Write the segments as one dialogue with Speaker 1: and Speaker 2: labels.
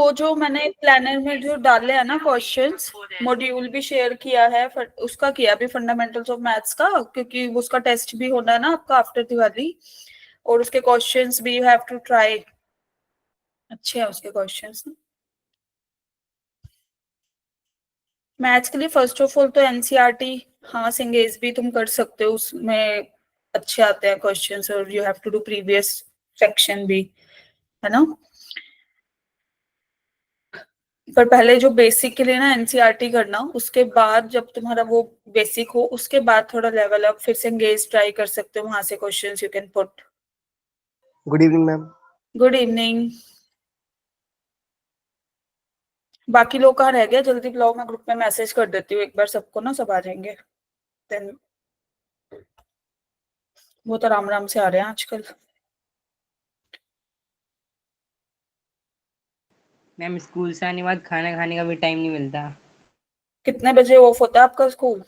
Speaker 1: वो जो मैंने प्लानर में जो डाले हैं ना क्वेश्चंस, मॉड्यूल भी शेयर किया है, उसका किया भी फंडामेंटल्स ऑफ मैथ्स का, क्योंकि उसका टेस्ट भी होना है ना आपका आफ्टर दिवाली, और उसके क्वेश्चंस भी यू हैव टू ट्राई, अच्छे हैं उसके क्वेश्चंस ना। मैथ्स के लिए फर्स्ट ऑफ ऑल तो एनसीईआरटी, हाँ सिंगेज भी तुम कर सकते हो, उसमें अच्छे आते हैं क्वेश्चंस, और you have to do previous section भी, है ना। पर पहले जो बेसिक के लिए ना एनसीईआरटी करना, उसके बाद जब तुम्हारा वो बेसिक हो, उसके बाद थोड़ा लेवल अप, फिर से एंगेज ट्राई कर सकते हो, वहां से questions you can put.
Speaker 2: Good evening ma'am.
Speaker 1: Good evening. बाकी लोग कहाँ रह गए, जल्दी बुलाओ, मैं ग्रुप में मैसेज कर देती हूँ एक बार सबको ना, सब आ जाएंगे। देन वो तो राम राम से आ रहे हैं आजकल।
Speaker 3: मैम स्कूल से आने के बाद खाना खाने का भी टाइम नहीं मिलता।
Speaker 1: कितने बजे ऑफ होता है आपका स्कूल?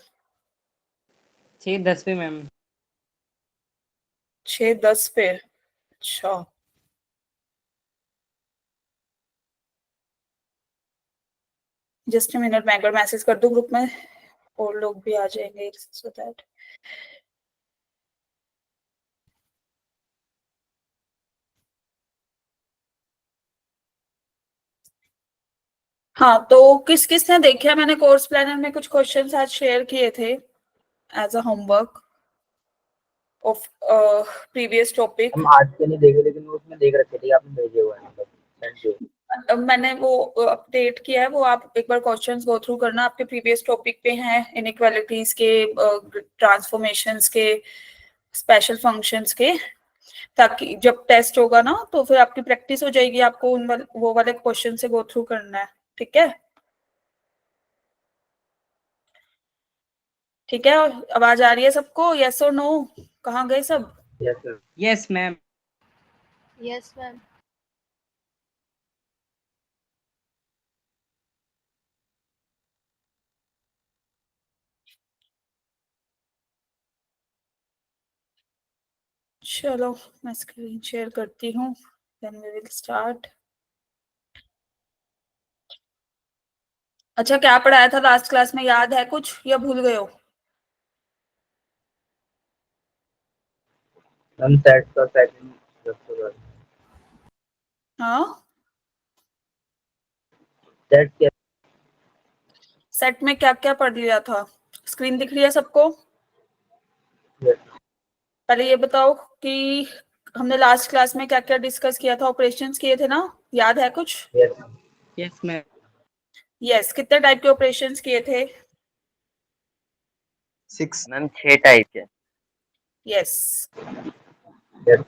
Speaker 3: 6:10 पे मैम।
Speaker 1: 6:10 पे? अच्छा, जस्ट अ मिनट, मैं एक बार मैसेज कर दूं ग्रुप में, और लोग भी आ जाएंगे सो दैट। हाँ, तो किस किस ने देखा, मैंने कोर्स प्लानर में कुछ क्वेश्चंस आज शेयर किए थे as a homework of previous topic.
Speaker 2: हम आज के नहीं देखे, लेकिन वो उसमें देख रखे थे, आपने भेजे हुए हैं, सेंड किए।
Speaker 1: मैंने वो अपडेट किया है, वो आप एक बार क्वेश्चंस गो थ्रू करना, आपके प्रीवियस टॉपिक पे हैं, इनइक्वालिटीज के, ट्रांसफॉर्मेशंस के, स्पेशल फंक्शंस के, ताकि जब टेस्ट होगा ना तो फिर आपकी प्रैक्टिस हो जाएगी, आपको वो वाले क्वेश्चन से गो थ्रू करना है, ठीक है। ठीक है, आवाज आ रही है सबको, यस और नो? कहाँ गए सब?
Speaker 2: Yes sir.
Speaker 3: Yes ma'am.
Speaker 4: Yes ma'am.
Speaker 1: चलो मैं स्क्रीन शेयर करती हूँ, देन वी विल स्टार्ट। अच्छा, क्या पढ़ाया था लास्ट क्लास में, याद है कुछ या भूल गए हो?
Speaker 2: हम सेट का सेकंड
Speaker 1: हाँ,
Speaker 2: सेट क्या?
Speaker 1: सेट में क्या क्या पढ़ लिया था? स्क्रीन दिख रही है सबको?
Speaker 2: यस
Speaker 1: पहले ये बताओ कि हमने लास्ट क्लास में क्या क्या डिस्कस किया था, ऑपरेशंस किए थे ना, याद है कुछ?
Speaker 2: Yes
Speaker 3: yes ma'am.
Speaker 1: यस, कितने टाइप के ऑपरेशंस किए थे?
Speaker 2: 6 मैम, 6 टाइप के।
Speaker 1: यस।
Speaker 2: यस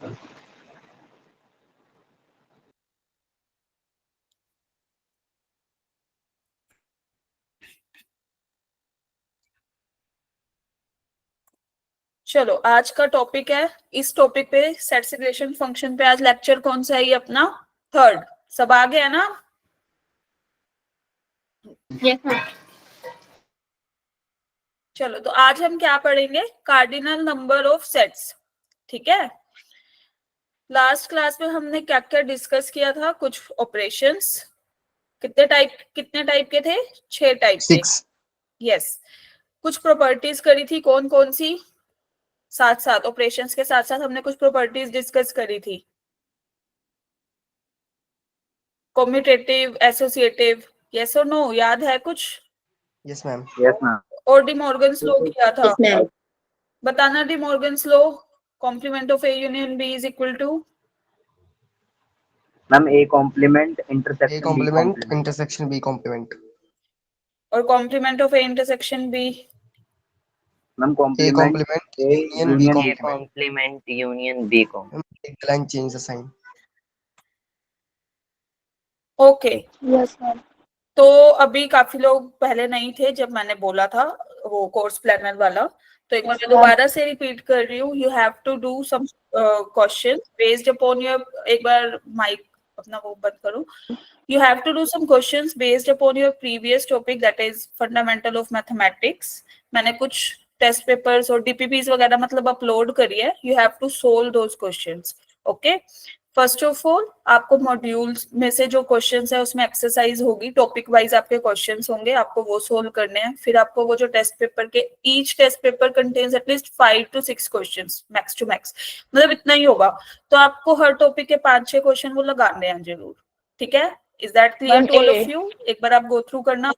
Speaker 1: चलो आज का टॉपिक है, इस टॉपिक पे सेट सिग्रेशन फंक्शन पे आज लेक्चर कौन सा है, ये अपना थर्ड। सब आ गया ना? चलो तो आज हम क्या पढ़ेंगे, कार्डिनल नंबर ऑफ सेट्स, ठीक है। लास्ट क्लास में हमने क्या क्या डिस्कस किया था, कुछ ऑपरेशंस, कितने टाइप के थे? 6 टाइप के।
Speaker 2: 6
Speaker 1: यस। कुछ प्रॉपर्टीज करी थी, कौन कौन सी? साथ साथ ऑपरेशंस के साथ साथ हमने कुछ प्रॉपर्टीज डिस्कस करी थी, कॉम्यूटेटिव, एसोसिएटिव, यस और नो, याद है कुछ?
Speaker 2: Yes ma'am. Yes ma'am.
Speaker 1: और डी मॉर्गन्स लॉ किया था, बताना। De Morgan's law, complement of A union B is equal to
Speaker 2: ma'am A complement
Speaker 5: A
Speaker 2: intersection
Speaker 5: complement intersection B complement.
Speaker 1: और complement of A intersection B.
Speaker 2: Ma'am
Speaker 5: A
Speaker 2: complement
Speaker 5: complement
Speaker 2: A
Speaker 5: union B
Speaker 2: union
Speaker 5: complement.
Speaker 2: Complement union B को।
Speaker 5: Take the line, change the sign.
Speaker 1: Okay.
Speaker 4: Yes ma'am.
Speaker 1: तो अभी काफी लोग पहले नहीं थे जब मैंने बोला था वो कोर्स प्लानर वाला, तो एक बार मैं दोबारा से रिपीट कर रही हूँ, you have to do some question based upon your, एक बार माइक अपना वो बंद करो, you have to do some questions based upon your previous topic, that is fundamental of mathematics। मैंने कुछ टेस्ट पेपर्स और डीपीपीस वगैरह मतलब अपलोड करी है, you have to solve those questions, okay। First of all आपको मॉड्यूल्स में से जो क्वेश्चंस है उसमें एक्सरसाइज होगी, टॉपिक वाइज आपके क्वेश्चंस होंगे, आपको वो सोल्व करने हैं। फिर आपको वो जो टेस्ट पेपर के, each test paper contains at least 5 to 6 questions max to max, मतलब इतना ही होगा। तो आपको हर टॉपिक के 5-6 क्वेश्चन वो लगाने हैं जरूर, ठीक है? Is that clear to all of you? एक बार आप गो थ्रू करना,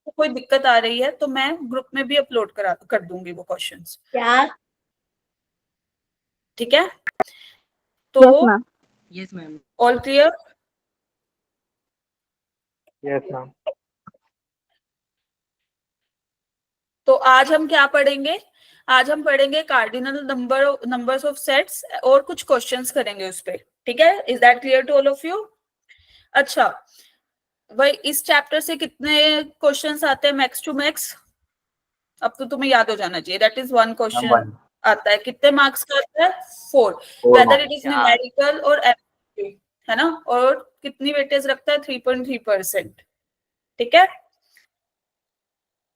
Speaker 1: कोई दिक्कत आ रही है तो मैं ग्रुप में भी अपलोड कर दूंगी वो क्वेश्चंस,
Speaker 4: क्या?
Speaker 1: ठीक है? तो
Speaker 4: Yes, ma'am.
Speaker 3: Yes ma'am.
Speaker 1: All clear?
Speaker 2: Yes ma'am.
Speaker 1: तो आज हम क्या पढ़ेंगे? आज हम पढ़ेंगे कार्डिनल नंबर्स ऑफ सेट्स और कुछ क्वेश्चंस करेंगे उस पे, ठीक है? Is that clear to all of you? अच्छा भाई, इस चैप्टर से कितने क्वेश्चंस आते हैं मैक्स टू मैक्स? अब तो तुम्हें याद हो जाना चाहिए, that is one question
Speaker 2: one
Speaker 1: आता है। कितने मार्क्स का आता है? 4,
Speaker 2: four
Speaker 1: whether it is
Speaker 2: marks.
Speaker 1: Numerical और एमसीक्यू, है ना? और कितनी वेटेज रखता है? 3.3%, ठीक है?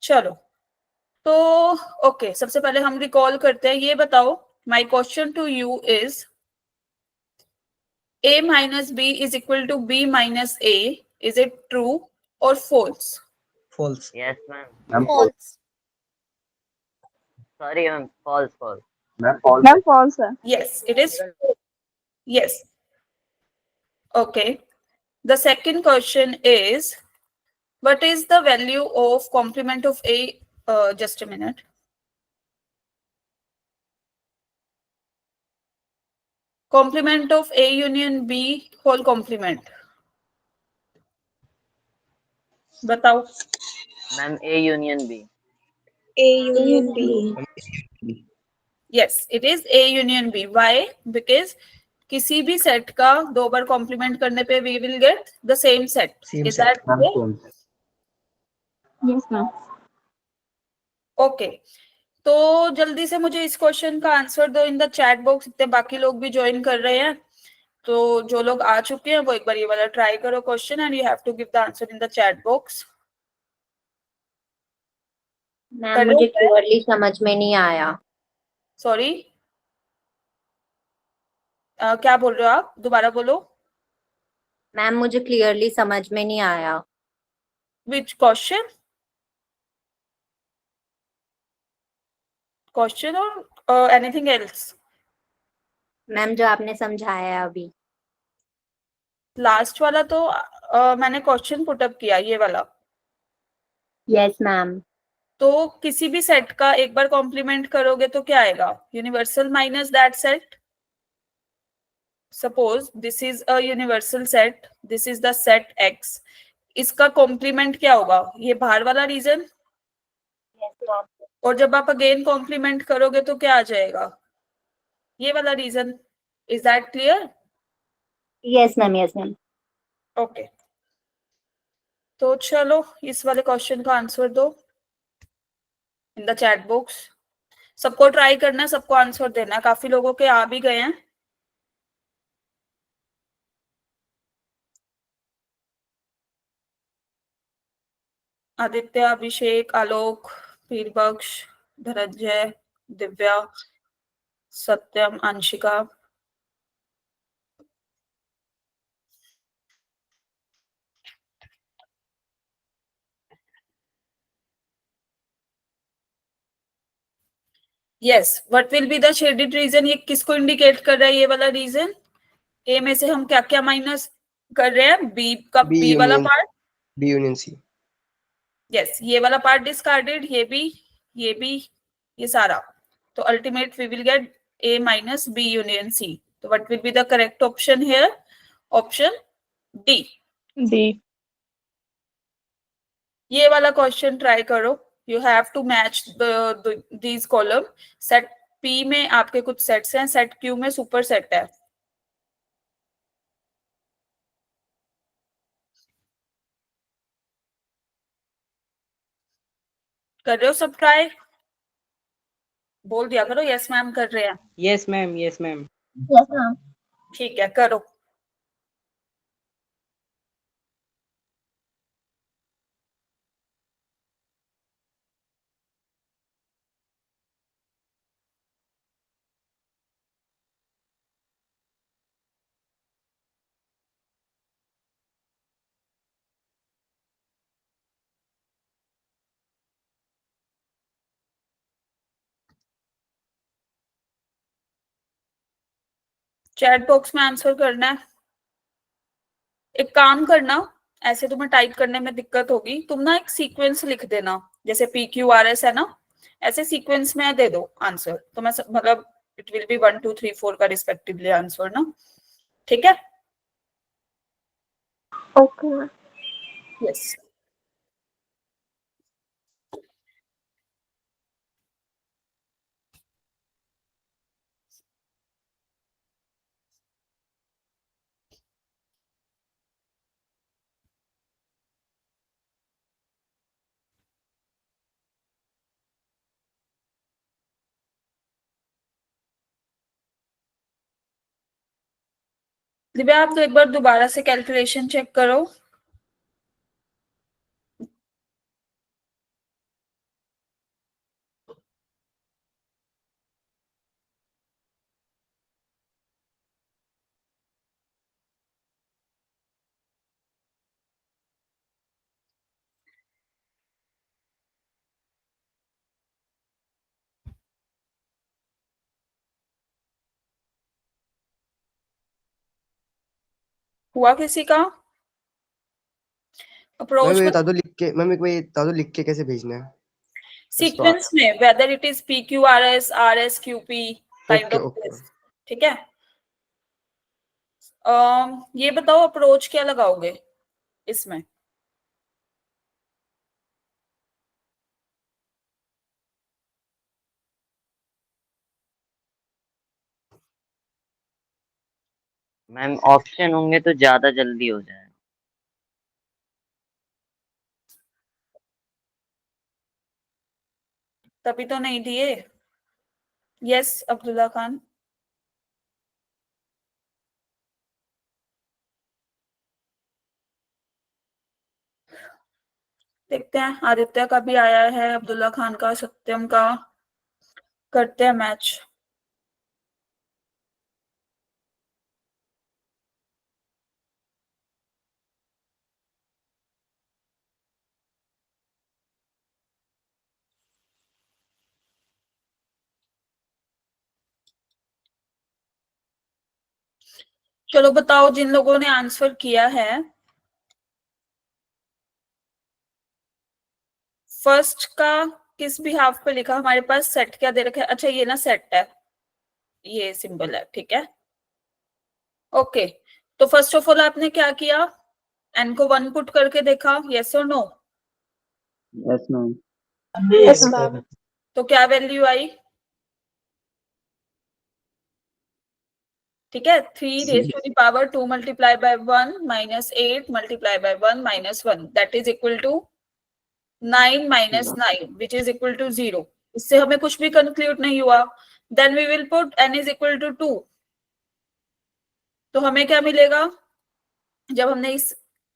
Speaker 1: चलो, तो ओके, सबसे पहले हम रिकॉल करते हैं। ये बताओ, my question to you is a minus b is equal to b minus a, is it true or false?
Speaker 5: False.
Speaker 2: Yes ma'am.
Speaker 4: False.
Speaker 2: Sorry ma'am, false false.
Speaker 4: Ma'am, false, sir.
Speaker 1: Yes, it is. Yes. Okay, the second question is, what is the value of complement of a, just a minute, complement of a union b whole complement, बताओ।
Speaker 2: Ma'am A union B.
Speaker 4: A union B.
Speaker 1: Yes, it is a union b. Why? Because किसी भी set का दो बार complement करने पे we will get the same set.
Speaker 5: Same
Speaker 1: Is
Speaker 5: set.
Speaker 1: that
Speaker 2: ma'am
Speaker 1: clear?
Speaker 2: Same.
Speaker 4: Yes, ma'am.
Speaker 1: Okay, तो जल्दी से मुझे इस क्वेश्चन का आंसर दो इन द चैट बॉक्स। इतने बाकी लोग भी ज्वाइन कर रहे हैं, तो जो लोग आ चुके हैं वो एक बार ये वाला ट्राई करो question, and you have to give the answer in the chat box.
Speaker 6: Ma'am मुझे क्लियरली समझ में नहीं आया।
Speaker 1: सॉरी, क्या बोल रहे हो आप? दोबारा बोलो।
Speaker 6: मैम मुझे क्लियरली समझ में नहीं आया।
Speaker 1: Which question? क्वेश्चन और एनीथिंग एल्स?
Speaker 6: मैम जो आपने समझाया है अभी।
Speaker 1: लास्ट वाला तो मैंने क्वेश्चन पुटअप किया, ये वाला।
Speaker 6: Yes ma'am.
Speaker 1: तो किसी भी सेट का एक बार कॉम्प्लीमेंट करोगे तो क्या आएगा? Universal minus that set. Suppose this is a universal set, this is the set x, इसका कॉम्प्लीमेंट क्या होगा? ये बाहर वाला रीजन,
Speaker 6: यस मैम।
Speaker 1: और जब आप अगेन कॉम्प्लीमेंट करोगे तो क्या आ जाएगा? ये वाला region. Is that clear?
Speaker 6: Yes ma'am, yes ma'am.
Speaker 1: Okay, तो चलो इस वाले क्वेश्चन का आंसर दो इन द चैट बॉक्स। सबको ट्राई करना है, सबको आंसर देना है। काफी लोगों के आ भी गए हैं। Aditya, Abhishek, Alok, Veerbaksh, Dhananjay, Divya, Satyam, Anshika. Yes, what will be the shaded region? ये किसको इंडिकेट कर रहा है? ये वाला रीजन। ए में से हम क्या क्या माइनस कर रहे हैं? बी का,
Speaker 5: B
Speaker 1: बी वाला
Speaker 5: union.
Speaker 1: Part.
Speaker 5: B union C.
Speaker 1: Yes, ये वाला पार्ट डिस्कार्डेड, ये भी, ये भी, ये सारा। तो ultimate we will get A minus B union C. तो what will be the correct option here? Option D.
Speaker 4: D.
Speaker 1: ये वाला क्वेश्चन ट्राई करो। You have to match these columns. Set P में आपके कुछ सेट्स हैं, सेट क्यू में super set है। कर रहे हो सब ट्राई? बोल दिया करो यस मैम कर रहे हैं।
Speaker 3: Yes ma'am, yes ma'am.
Speaker 6: Yes ma'am.
Speaker 1: ठीक है, करो। चैट बॉक्स में आंसर करना है। एक काम करना, ऐसे तुम्हें टाइप करने में दिक्कत होगी, तुम ना एक सीक्वेंस लिख देना, जैसे PQRS है ना, ऐसे सीक्वेंस में दे दो आंसर, तो मैं मतलब इट विल बी 1 2 3 4 का रिस्पेक्टिवली आंसर ना, ठीक है?
Speaker 4: Okay ma'am.
Speaker 1: यस। दिव्या, आप तो एक बार दोबारा से कैलकुलेशन चेक करो। हुआ किसी का? अप्रोच
Speaker 5: मैम
Speaker 1: में
Speaker 5: बता दो लिख के, मैम एक बार ये बता दो लिख के कैसे भेजना है।
Speaker 1: सीक्वेंस में, whether it is PQRS RSQP kind
Speaker 5: okay
Speaker 1: of
Speaker 5: okay.
Speaker 1: This, ठीक है? ये बताओ अप्रोच क्या लगाओगे इसमें?
Speaker 7: मैम ऑप्शन होंगे तो ज्यादा जल्दी हो जाए।
Speaker 1: तभी तो नहीं दिए। यस अब्दुल्ला खान। देखते हैं, आदित्य का भी आया है, अब्दुल्ला खान का, सत्यम का, करते हैं मैच। चलो बताओ जिन लोगों ने आंसर किया है, फर्स्ट का किस भी हाफ पे लिखा, हमारे पास सेट क्या दे रखा है? अच्छा ये ना सेट है, ये सिंबल है, ठीक है? ओके, तो फर्स्ट ऑफ ऑल आपने क्या किया? एन को 1 पुट करके देखा, यस और no?
Speaker 2: Yes ma'am.
Speaker 4: Yes ma'am.
Speaker 1: तो क्या वैल्यू आई? ठीक है, 3 raised to the power 2 multiplied by 1 minus 8 multiplied by 1 minus 1, that is equal to 9 minus 9 which is equal to 0. इससे हमें कुछ भी कंक्लूड नहीं हुआ। Then we will put n is equal to 2. तो हमें क्या मिलेगा जब हमने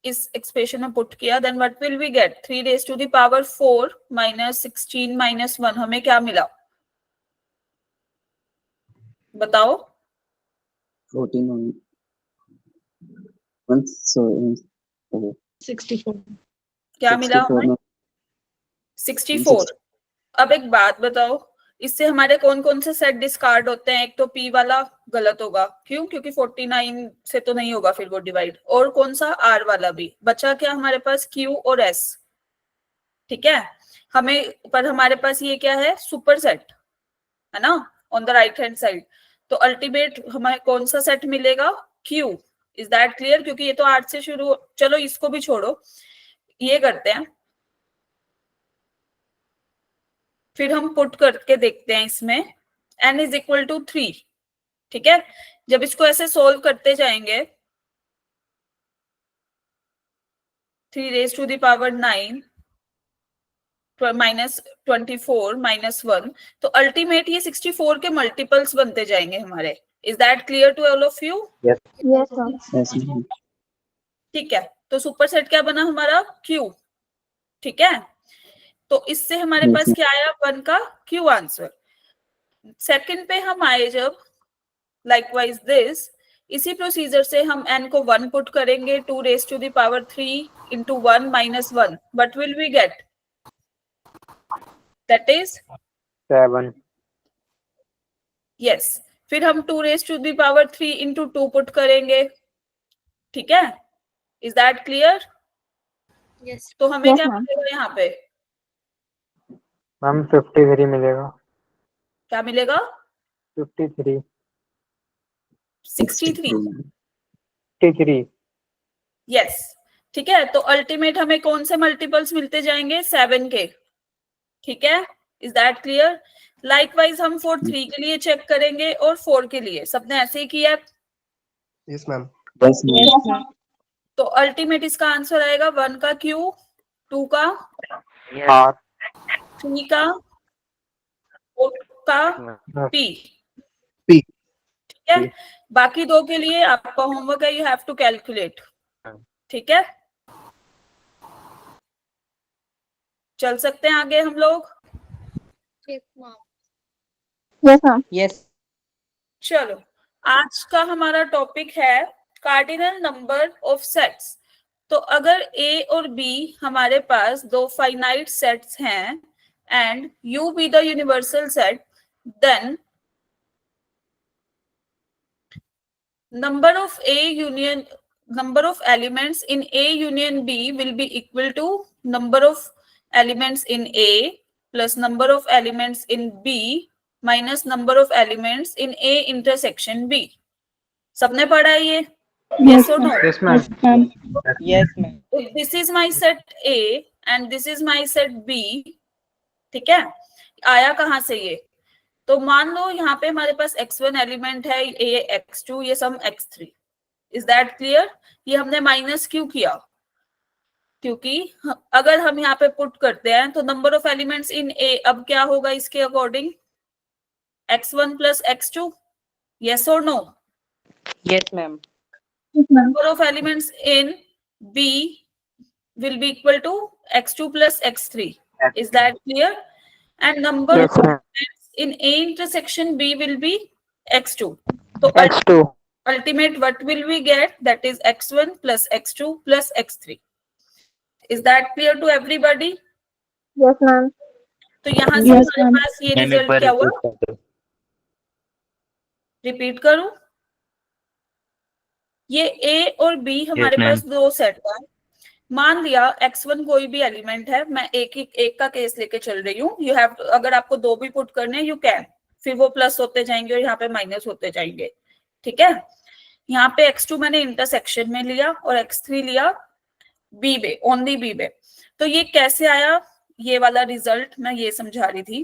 Speaker 1: इस एक्सप्रेशन में पुट किया? Then what will we get? 3 raised to the power 4 minus 16 minus 1, हमें क्या मिला बताओ?
Speaker 2: 14 64
Speaker 1: क्या मिला हमें? 64। अब एक बात बताओ, इससे हमारे कौन कौन से सेट डिस्कार्ड होते हैं? एक तो P वाला गलत होगा, क्यों? क्योंकि 49 से तो नहीं होगा फिर वो डिवाइड। और कौन सा? R वाला भी बचा। क्या हमारे पास? Q और S, ठीक है? हमें पर हमारे पास ये क्या है? सुपर सेट है ना, on the right hand side. तो अल्टीमेट हमें कौन सा सेट मिलेगा? Q। Is that clear? क्योंकि ये तो 8 से शुरू, चलो इसको भी छोड़ो, ये करते हैं, फिर हम पुट करके देखते हैं इसमें। n इज इक्वल टू 3, ठीक है? जब इसको ऐसे सोल्व करते जाएंगे, 3 raised to the power 9 minus 24 minus 1, तो अल्टीमेट ये 64 के मल्टीपल्स बनते जाएंगे हमारे। Is that clear to all of you?
Speaker 4: Yes ma'am.
Speaker 1: ठीक है, तो सुपर सेट क्या बना हमारा? Q, ठीक है? तो इससे हमारे पास क्या आया? 1 का Q आंसर। सेकंड पे हम आए जब, लाइकवाइज दिस, इसी प्रोसीजर से हम n को 1 पुट करेंगे, 2 raised to the power 3 into 1 minus 1, what will we get? That is
Speaker 2: 7.
Speaker 1: yes, फिर हम 2⁻³ इंटू 2 पुट करेंगे, ठीक है? Is that clear?
Speaker 4: Yes.
Speaker 1: तो हमें
Speaker 4: Yes,
Speaker 1: क्या
Speaker 4: ma'am.
Speaker 1: मिलेगा यहाँ पे?
Speaker 8: मैम 53 मिलेगा।
Speaker 1: क्या मिलेगा?
Speaker 8: 53
Speaker 1: 63।
Speaker 8: 53
Speaker 1: यस, ठीक है। तो अल्टीमेट हमें कौन से मल्टीपल्स मिलते जाएंगे? 7 के, ठीक है? Is that clear? लाइकवाइज हम फॉर 3 के लिए चेक करेंगे और 4 के लिए। सबने ऐसे ही किया?
Speaker 5: Yes ma'am.
Speaker 3: Yes, ma'am.
Speaker 1: तो अल्टीमेट इसका आंसर आएगा 1 का Q, 2 का,
Speaker 8: आर
Speaker 1: 3 का, 4 का P,
Speaker 5: P.
Speaker 1: ठीक है? बाकी 2 के लिए आपका होमवर्क है, यू हैव टू कैलकुलेट, ठीक है? चल सकते हैं आगे हम लोग?
Speaker 4: Yes, ma'am. Yes, ma'am.
Speaker 3: Yes.
Speaker 1: चलो, आज का हमारा टॉपिक है कार्डिनल नंबर ऑफ सेट्स। तो अगर A और B हमारे पास दो फाइनाइट सेट्स हैं and U be the universal set, then number of elements in A union B will be equal to number of elements in A plus number of elements in B minus number of elements in A intersection B. सबने पढ़ा है ये? Yes or no?
Speaker 8: Yes ma'am.
Speaker 3: Yes, ma'am.
Speaker 1: This is my set A and this is my set B, ठीक है? आया कहाँ से ये? तो मान लो यहाँ पे हमारे पास x1 एलिमेंट है, ये x2, ये सम x3। Is that clear? ये हमने माइनस क्यों किया? क्योंकि अगर हम यहाँ पे पुट करते हैं तो number of elements in A अब क्या होगा इसके according? x1 plus x2, yes or no?
Speaker 3: Yes, ma'am.
Speaker 1: Number of elements in B will be equal to x2 plus x3. Is that clear? And number
Speaker 8: Yes,
Speaker 1: of
Speaker 8: ma'am.
Speaker 1: elements in A intersection B will be x2. So
Speaker 8: X2
Speaker 1: ultimate what will we get? That is x1 plus x2 plus x3. Is that clear to everybody?
Speaker 4: Yes, ma'am.
Speaker 1: तो यहाँ से
Speaker 4: Yes,
Speaker 1: हमारे
Speaker 4: ma'am.
Speaker 1: पास ये result क्या हुआ? Repeat करूं? ये A और B हमारे पास दो सेट है। मान लिया x1 कोई भी एलिमेंट है, मैं एक का केस लेके चल रही हूँ। यू हैव, अगर आपको दो भी पुट करने यू कैन, फिर वो प्लस होते जाएंगे और यहाँ पे माइनस होते जाएंगे, ठीक है? यहाँ पे x2 मैंने इंटरसेक्शन में लिया और x3 लिया B में, ओनली B में। तो ये कैसे आया ये वाला रिजल्ट? मैं ये समझा रही थी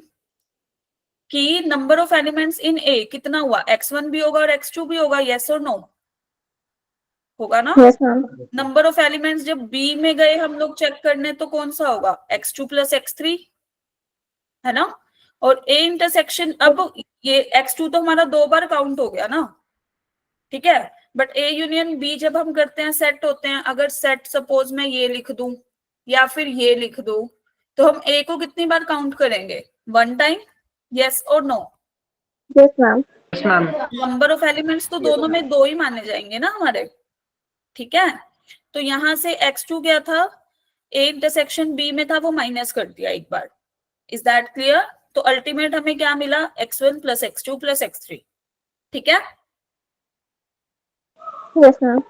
Speaker 1: कि number of elements in A कितना हुआ? x1 भी होगा और x2 भी होगा, yes और no? होगा ना?
Speaker 4: Yes, ma'am.
Speaker 1: Number of elements जब बी में गए हम लोग चेक करने तो कौन सा होगा? x2 प्लस x3, है ना? और A इंटरसेक्शन, अब ये x2 तो हमारा 2 बार काउंट हो गया ना, ठीक है? बट A यूनियन B जब हम करते हैं सेट होते हैं, अगर सेट सपोज मैं ये लिख दूं या फिर ये लिख दूं तो हम A को कितनी बार काउंट करेंगे? 1 टाइम, yes और no?
Speaker 4: Yes, ma'am.
Speaker 8: Yes ma'am.
Speaker 1: Number of elements तो दोनों में 2 ही माने जाएंगे ना हमारे, ठीक है? तो यहां से x2 क्या था? A इंटरसेक्शन B में था, वो माइनस कर दिया एक बार। Is that clear? तो अल्टीमेट हमें क्या मिला? x1 plus x2 plus x3, ठीक है?
Speaker 4: Yes, ma'am.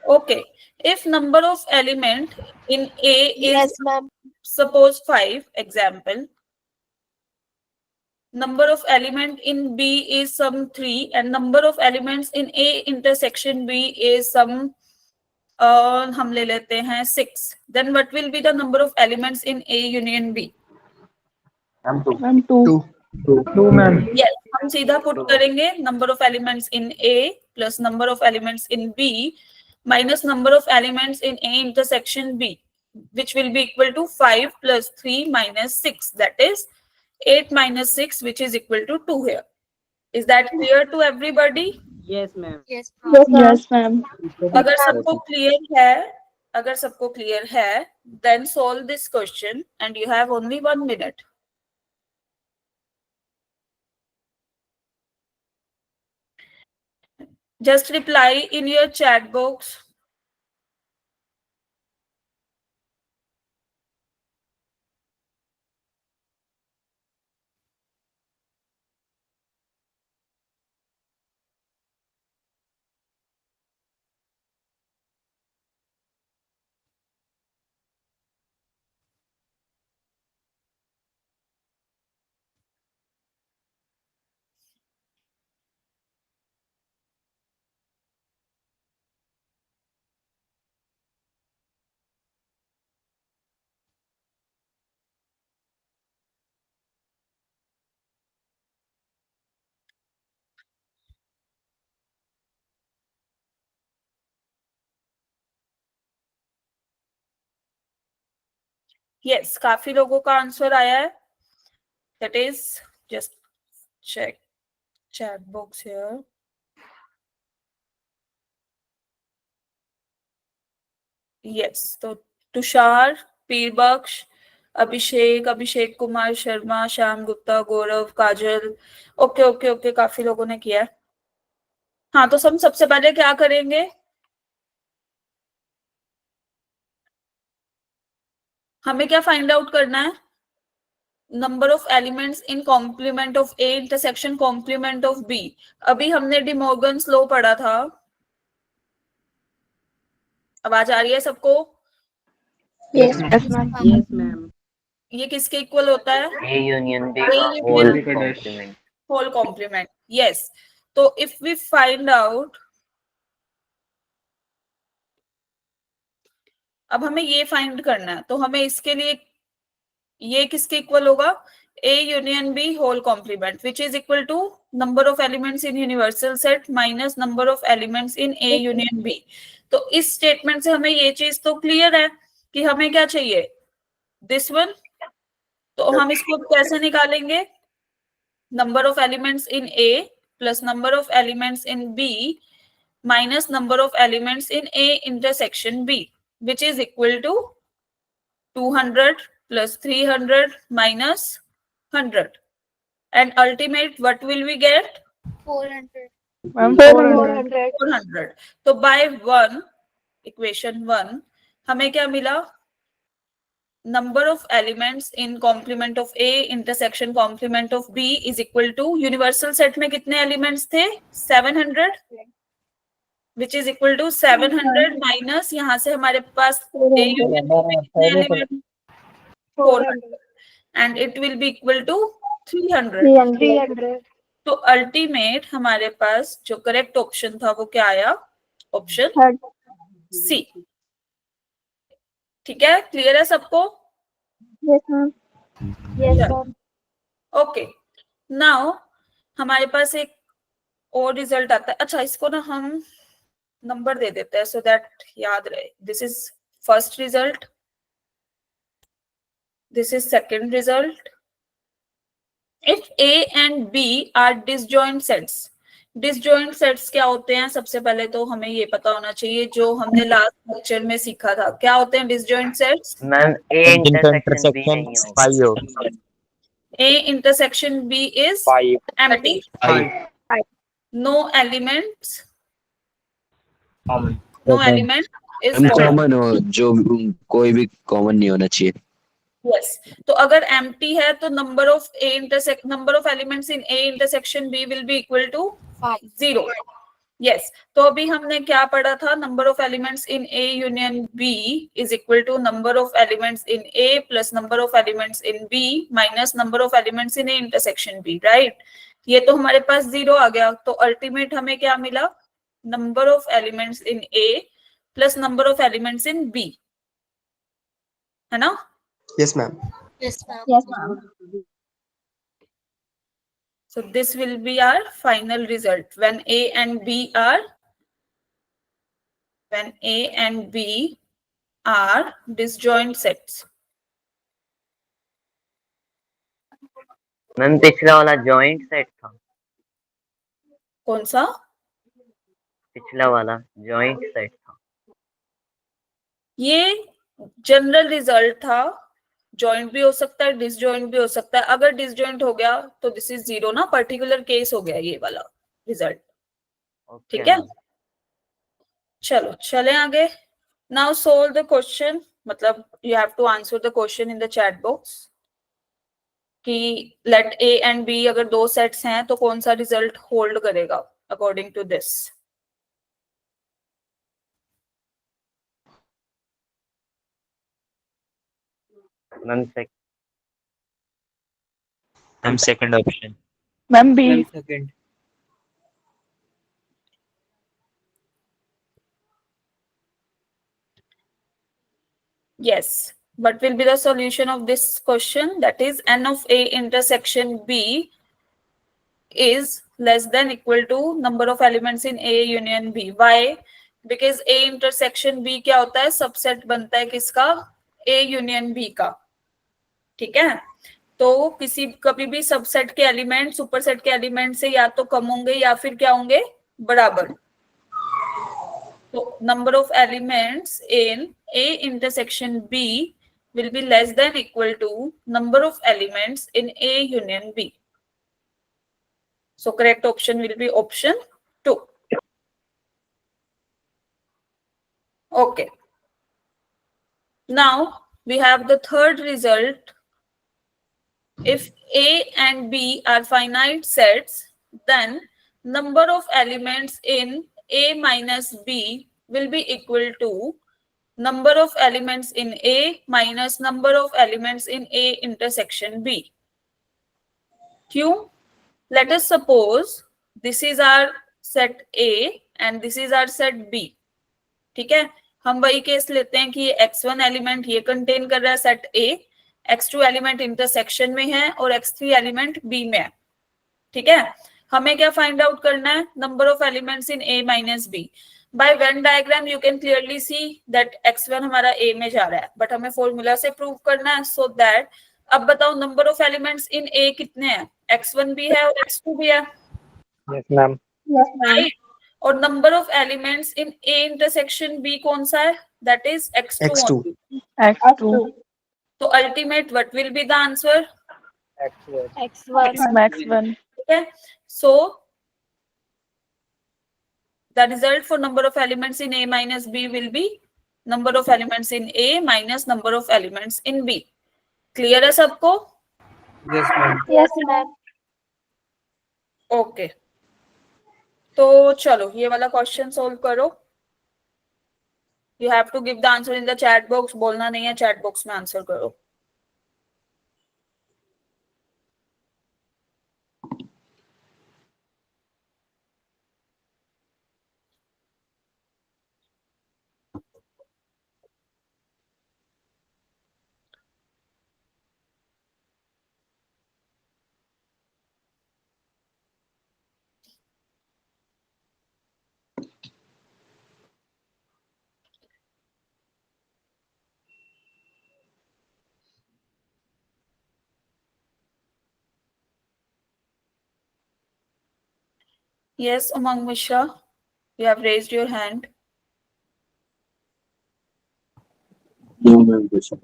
Speaker 1: Okay. If number of element in A is
Speaker 4: Yes, ma'am.
Speaker 1: suppose 5, example, number of element in B is some 3 and number of elements in A intersection B is some हम ले लेते हैं 6, then what will be the number of elements in A union B?
Speaker 8: Ma'am 2
Speaker 4: Ma'am, 2.
Speaker 5: 2.
Speaker 8: 2 ma'am.
Speaker 1: Yes, हम सीधा put करेंगे number of elements in A plus number of elements in B minus number of elements in A intersection B, which will be equal to 5 plus 3 minus 6, that is 8 minus 6, which is equal to 2 here. Is that clear to everybody?
Speaker 3: Yes, ma'am.
Speaker 4: Yes, ma'am. Yes, ma'am.
Speaker 1: अगर सबको clear है, then solve this question and you have only 1 minute. Just reply in your chat box. Yes, काफी लोगों का answer आया है. That is, just check chat box here. Yes, तो Tushar, Pirbakhsh, Abhishek Kumar Sharma, Shyam Gupta, Gaurav, Kajal. Okay okay okay, काफी लोगों ने किया है. हाँ, तो हम सबसे पहले क्या करेंगे, हमें क्या फाइंड आउट करना है, number of elements in complement of A intersection complement of B. अभी हमने डिमॉर्गन्स लॉ पढ़ा था. आवाज आ रही है सबको?
Speaker 4: Yes, ma'am.
Speaker 3: Yes ma'am.
Speaker 1: ये किसके इक्वल होता है?
Speaker 7: ए यूनियन बी
Speaker 1: A
Speaker 7: का
Speaker 1: union
Speaker 7: होल
Speaker 1: B
Speaker 3: का dash.
Speaker 7: Complement.
Speaker 1: Whole complement. Yes, तो इफ वी फाइंड आउट, अब हमें ये फाइंड करना है, तो हमें इसके लिए ये किसके इक्वल होगा, A union B whole complement, which is equal to number of elements in universal set minus number of elements in A union B. तो इस स्टेटमेंट से हमें ये चीज तो क्लियर है कि हमें क्या चाहिए, दिस वन. तो हम इसको कैसे निकालेंगे, number of elements in A plus number of elements in B minus number of elements in A intersection B, which is equal to 200 plus 300 minus 100. And ultimate, what will we get?
Speaker 4: 400.
Speaker 8: Ma'am,
Speaker 4: 400.
Speaker 1: 400. तो by 1, equation 1, हमें क्या मिला, number of elements in complement of A intersection complement of B is equal to, universal set में कितने elements थे, 700, which is equal to 700 minus, यहाँ से हमारे पास A union B में कितने element, 400, and it will be equal to 300.
Speaker 4: 300.
Speaker 1: तो ultimate हमारे पास जो करेक्ट ऑप्शन था वो क्या आया, ऑप्शन
Speaker 4: Third.
Speaker 1: सी. ठीक है, क्लियर है सबको?
Speaker 4: Yes, ma'am. Yes,
Speaker 1: Yeah.
Speaker 4: ma'am.
Speaker 1: Okay, now हमारे पास एक और रिजल्ट आता है. अच्छा, इसको ना हम नंबर दे देते हैं सो दैट याद रहे. This is first result, this is second result. If A and B are disjoint sets, disjoint sets क्या होते हैं, सबसे पहले तो हमें ये पता होना चाहिए जो हमने लास्ट लेक्चर में सीखा था. क्या होते हैं disjoint sets?
Speaker 7: Ma'am A intersection B नहीं होगा.
Speaker 8: 5 होगा.
Speaker 1: A intersection B is
Speaker 8: 5.
Speaker 1: empty,
Speaker 8: 5.
Speaker 1: no elements,
Speaker 8: Common.
Speaker 1: no element is
Speaker 9: हम
Speaker 1: common.
Speaker 9: कॉमन हो, जो कोई भी कॉमन नहीं होना चाहिए.
Speaker 1: Yes, तो अगर empty है तो number of elements in A intersection B will be equal to 0. Yes, तो अभी हमने क्या पढ़ा था, number of elements in A union B is equal to number of elements in A plus number of elements in B minus number of elements in A intersection B, right? ये तो हमारे पास 0 आ गया. तो अल्टीमेट हमें क्या मिला, number of elements in A plus number of elements in B, है ना?
Speaker 5: Yes, ma'am.
Speaker 4: Yes, ma'am. Yes, ma'am.
Speaker 1: So this will be our final result when A and B are disjoint sets.
Speaker 7: Ma'am पिछला वाला joint set था.
Speaker 1: कौन सा?
Speaker 7: पिछला वाला joint set था.
Speaker 1: ये जनरल रिजल्ट था, जॉइंट भी हो सकता है, डिसजॉइंट भी हो सकता है. अगर डिसजॉइंट हो गया तो दिस इज 0 ना, पर्टिकुलर केस हो गया ये वाला रिजल्ट.
Speaker 7: ओके
Speaker 1: ठीक है, चलो चले आगे. नाउ सोल्व द क्वेश्चन, मतलब you have to answer the question in the chat box कि लेट A एंड B अगर दो सेट्स हैं तो कौन सा रिजल्ट होल्ड करेगा according to this.
Speaker 7: Ma'am
Speaker 8: second option.
Speaker 3: Ma'am B.
Speaker 2: Second.
Speaker 1: Yes, what will be the solution of this question? That is n of A intersection B is less than equal to number of elements in A union B. Why? Because A intersection B क्या होता है, subset बनता है किसका, A union B का. ठीक है, तो कभी भी सबसेट के एलिमेंट सुपरसेट के एलिमेंट से या तो कम होंगे या फिर क्या होंगे, बराबर। तो number of elements in A intersection B will be less than equal to number of elements in A union B. So correct option will be option 2. Okay. Now we have the third result. If A and B are finite sets, then number of elements in A minus B will be equal to number of elements in A minus number of elements in A intersection B. Q. Let us suppose this is our set A and this is our set B. ठीक है, हम वही case लेते हैं कि ये x1 element ये contain कर रहा है set A, x2 element intersection में है और x3 एलिमेंट B में है। ठीक है, हमें क्या फाइंड आउट करना है, number of elements in A minus B। By Venn diagram you can clearly see that x1 हमारा A में जा रहा है, बट हमें फॉर्मूला से प्रूव करना है। सो दैट अब बताओ number of elements in A कितने हैं, x1 भी है और x2 भी है।
Speaker 2: Yes ma'am.
Speaker 1: राइट, और number of elements in A intersection B कौन सा है, that is x2
Speaker 5: X2.
Speaker 1: only.
Speaker 4: X2.
Speaker 1: तो ultimate what will be the answer,
Speaker 4: X1.
Speaker 1: ठीक है। सो the result for number of elements in A minus B will be number of elements in A minus number of elements in B. Clear है सबको?
Speaker 2: Yes ma'am.
Speaker 4: Yes, ma'am.
Speaker 1: Okay, तो चलो ये वाला question solve करो। You have to give the answer in the chat box, बोलना नहीं है, चैट बॉक्स में आंसर करो। Yes, Umang Mishra, you have raised your hand.
Speaker 9: No, ma'am, question.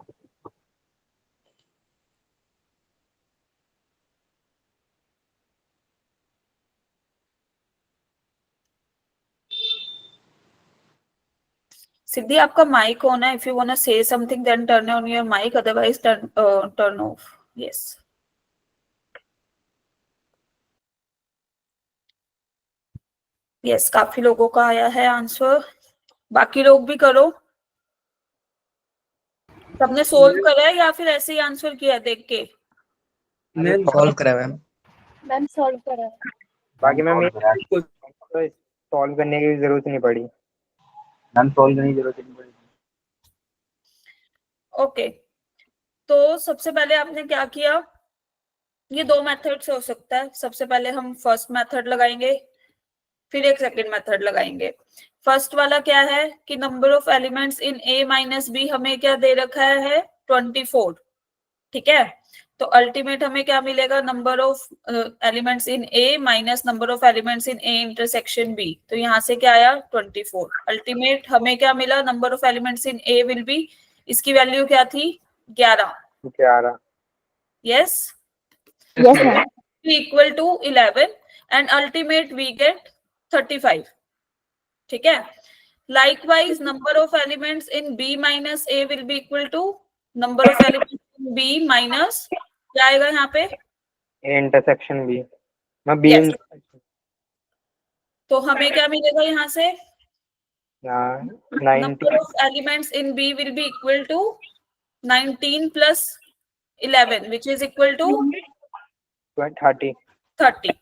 Speaker 1: Siddhi, आपका mic on है. If you wanna say something, then turn on your mic. Otherwise, turn off. Yes. Yes, काफी लोगों का आया है answer. बाकी लोग भी करो. सबने सोल्व करा है या फिर ऐसे ही आंसर किया देख के?
Speaker 2: मैम
Speaker 5: सॉल्व करा मैम।
Speaker 4: मैम सॉल्व करा।
Speaker 2: बाकी मैम सॉल्व करने की जरूरत नहीं पड़ी। मैम सॉल्व करने की जरूरत नहीं पड़ी।
Speaker 1: ओके, तो सबसे पहले आपने क्या किया, ये दो मेथड से हो सकता है. सबसे पहले हम फर्स्ट मेथड लगाएंगे, फिर एक सेकंड मेथड लगाएंगे. फर्स्ट वाला क्या है कि number of elements in A minus B हमें क्या दे रखा है 24. ठीक है, तो अल्टीमेट हमें क्या मिलेगा, number of elements in A minus number of elements in A intersection B. तो यहाँ से क्या आया 24. अल्टीमेट हमें क्या मिला, number of elements in A will be, इसकी वैल्यू क्या थी 11. Yes,
Speaker 4: Yes, ma'am.
Speaker 1: Equal to 11 and ultimate we get 35. ठीक है, likewise number of elements in B minus A will be equal to number of elements in B minus क्या आएगा यहाँ पे
Speaker 2: A intersection B। मैं B
Speaker 1: Yes. तो हमें क्या मिलेगा यहाँ से,
Speaker 2: 19
Speaker 1: number of elements in B will be equal to 19 plus 11 which is equal to 30.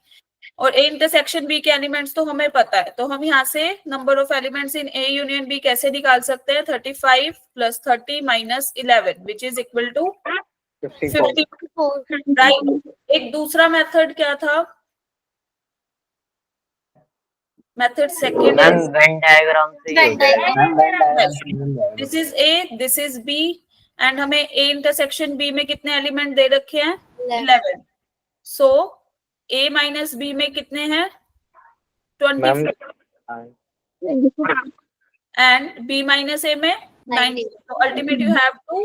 Speaker 1: और A इंटरसेक्शन B के एलिमेंट्स तो हमें पता है, तो हम यहाँ से number of elements in A union B कैसे निकाल सकते हैं, 35 plus 30 minus 11 which is equal to 54. Right. एक दूसरा मेथड क्या था, method second
Speaker 7: ma'am Venn diagram से ही हो जाएगा।
Speaker 1: This is A, this is B and हमें ए इंटरसेक्शन बी में कितने एलिमेंट दे रखे हैं? 11. सो ए माइनस बी में कितने हैं? 24. एंड बी माइनस ए में 19. So ultimately you have to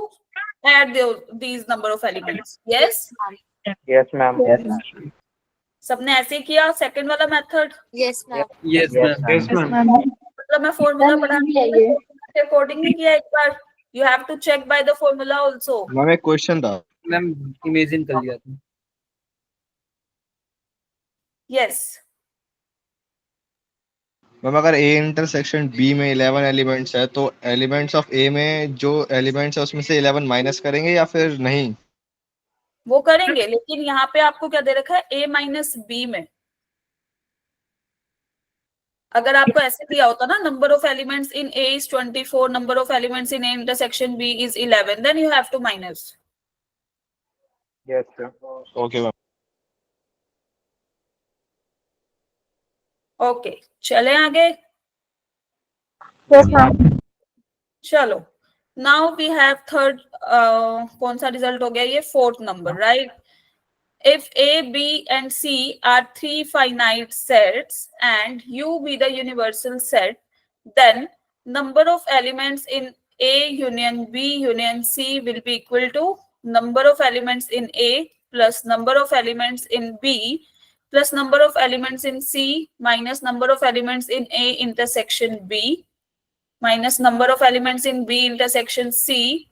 Speaker 1: add these number of elements. Yes?
Speaker 2: Yes, ma'am.
Speaker 1: सबने ऐसे ही किया सेकंड वाला method?
Speaker 4: Yes, ma'am.
Speaker 2: Yes, ma'am.
Speaker 1: मतलब मैं फॉर्मूला पढ़ाने के अकॉर्डिंग नहीं किया एक बार. You have to check by the formula also.
Speaker 5: Ma'am एक क्वेश्चन था.
Speaker 3: मैम इमेजिन कर लिया था.
Speaker 1: Yes.
Speaker 5: मैम अगर ए इंटरसेक्शन बी में 11 एलिमेंट्स है तो एलिमेंट्स ऑफ ए में जो एलिमेंट्स है उसमें से 11 माइनस करेंगे या फिर नहीं?
Speaker 1: वो करेंगे, लेकिन यहाँ पे आपको क्या दे रखा है? ए माइनस बी में. अगर आपको ऐसे दिया होता ना, number of elements in A is 24, number of elements in A intersection B is 11, then you have to minus.
Speaker 2: Yes, sir.
Speaker 5: Okay ma'am.
Speaker 1: Okay, चले आगे.
Speaker 4: Yes, ma'am.
Speaker 1: चलो, नाउ वी हैव थर्ड. कौन सा रिजल्ट हो गया ये? Fourth number, right? If A, B, and C are three finite sets and U be the universal set, then number of elements in A union B union C will be equal to number of elements in A plus number of elements in B plus number of elements in C minus number of elements in A intersection B minus number of elements in B intersection C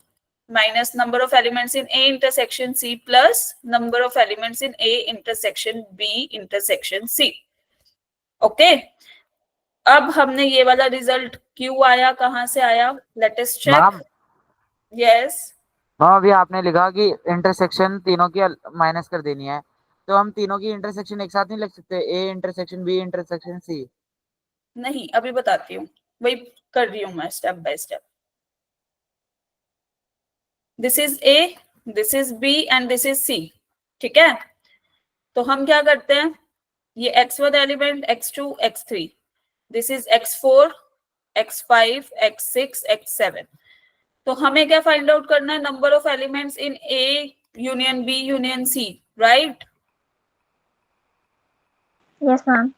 Speaker 1: minus number of elements in A intersection C plus number of elements in A intersection B intersection C. Okay, अब हमने ये वाला result क्यों आया, कहाँ से आया? Let us check. Yes
Speaker 10: ma'am अभी आपने लिखा कि इंटरसेक्शन तीनों की माइनस कर देनी है, तो हम तीनों की इंटरसेक्शन एक साथ नहीं लिख सकते? A intersection B intersection C.
Speaker 1: नहीं, अभी बताती हूँ, वही कर रही हूँ मैं step by step. This is A, this is B and this is C. ठीक है, तो हम क्या करते हैं? ये x1 element, x2, x3, this is x4, x5, x6, x7. तो हमें क्या फाइंड आउट करना है? Number of elements in A union B union C, right?
Speaker 4: Yes, ma'am.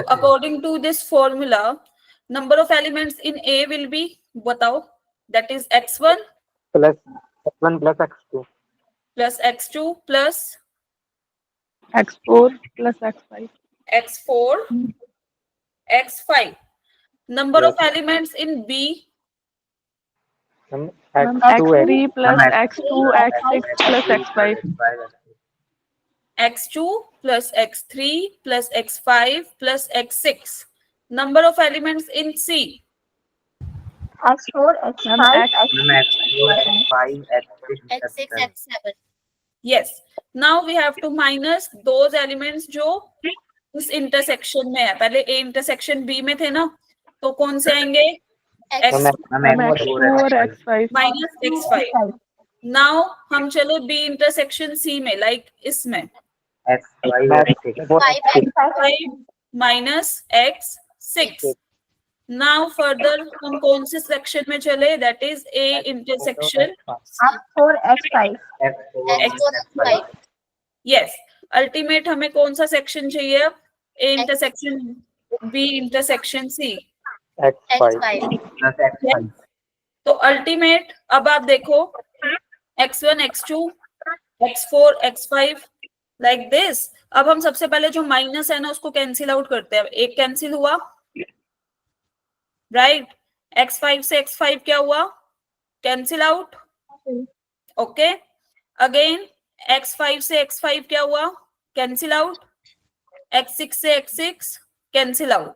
Speaker 1: According to this formula, number of elements in A will be, बताओ, that is x1
Speaker 2: Plus x1 plus x2.
Speaker 1: plus x2 plus
Speaker 4: X4 plus X5.
Speaker 1: x4 x5. Number of elements in B?
Speaker 2: Ma'am,
Speaker 4: X3 plus X2, X6 plus X5.
Speaker 1: x2 plus x3 plus x5 plus x6. Number of elements in C?
Speaker 4: X4, X5,
Speaker 6: X6, X7.
Speaker 1: Yes. Now we have to minus those elements जो इस intersection में है. पहले A intersection B में थे ना, तो कौन से आएंगे?
Speaker 4: X4, X5.
Speaker 1: Minus x5. Now हम चले B इंटरसेक्शन C में, लाइक इसमें x5 minus x6. Now further हम कौन से सेक्शन में चले? That is A intersection
Speaker 4: X4, X5.
Speaker 6: X4, X5.
Speaker 1: Yes. Ultimate हमें कौन सा सेक्शन चाहिए अब? A intersection B intersection C.
Speaker 6: X5.
Speaker 1: तो अल्टीमेट अब आप देखो, x1 x2 x4 x5 like this. अब हम सबसे पहले जो माइनस है ना उसको कैंसिल आउट करते हैं. एक कैंसिल हुआ, राइट? x5 से x5 क्या हुआ? Cancel out. Okay, again x5 से x5 क्या हुआ? Cancel out. x6 से x6 cancel out.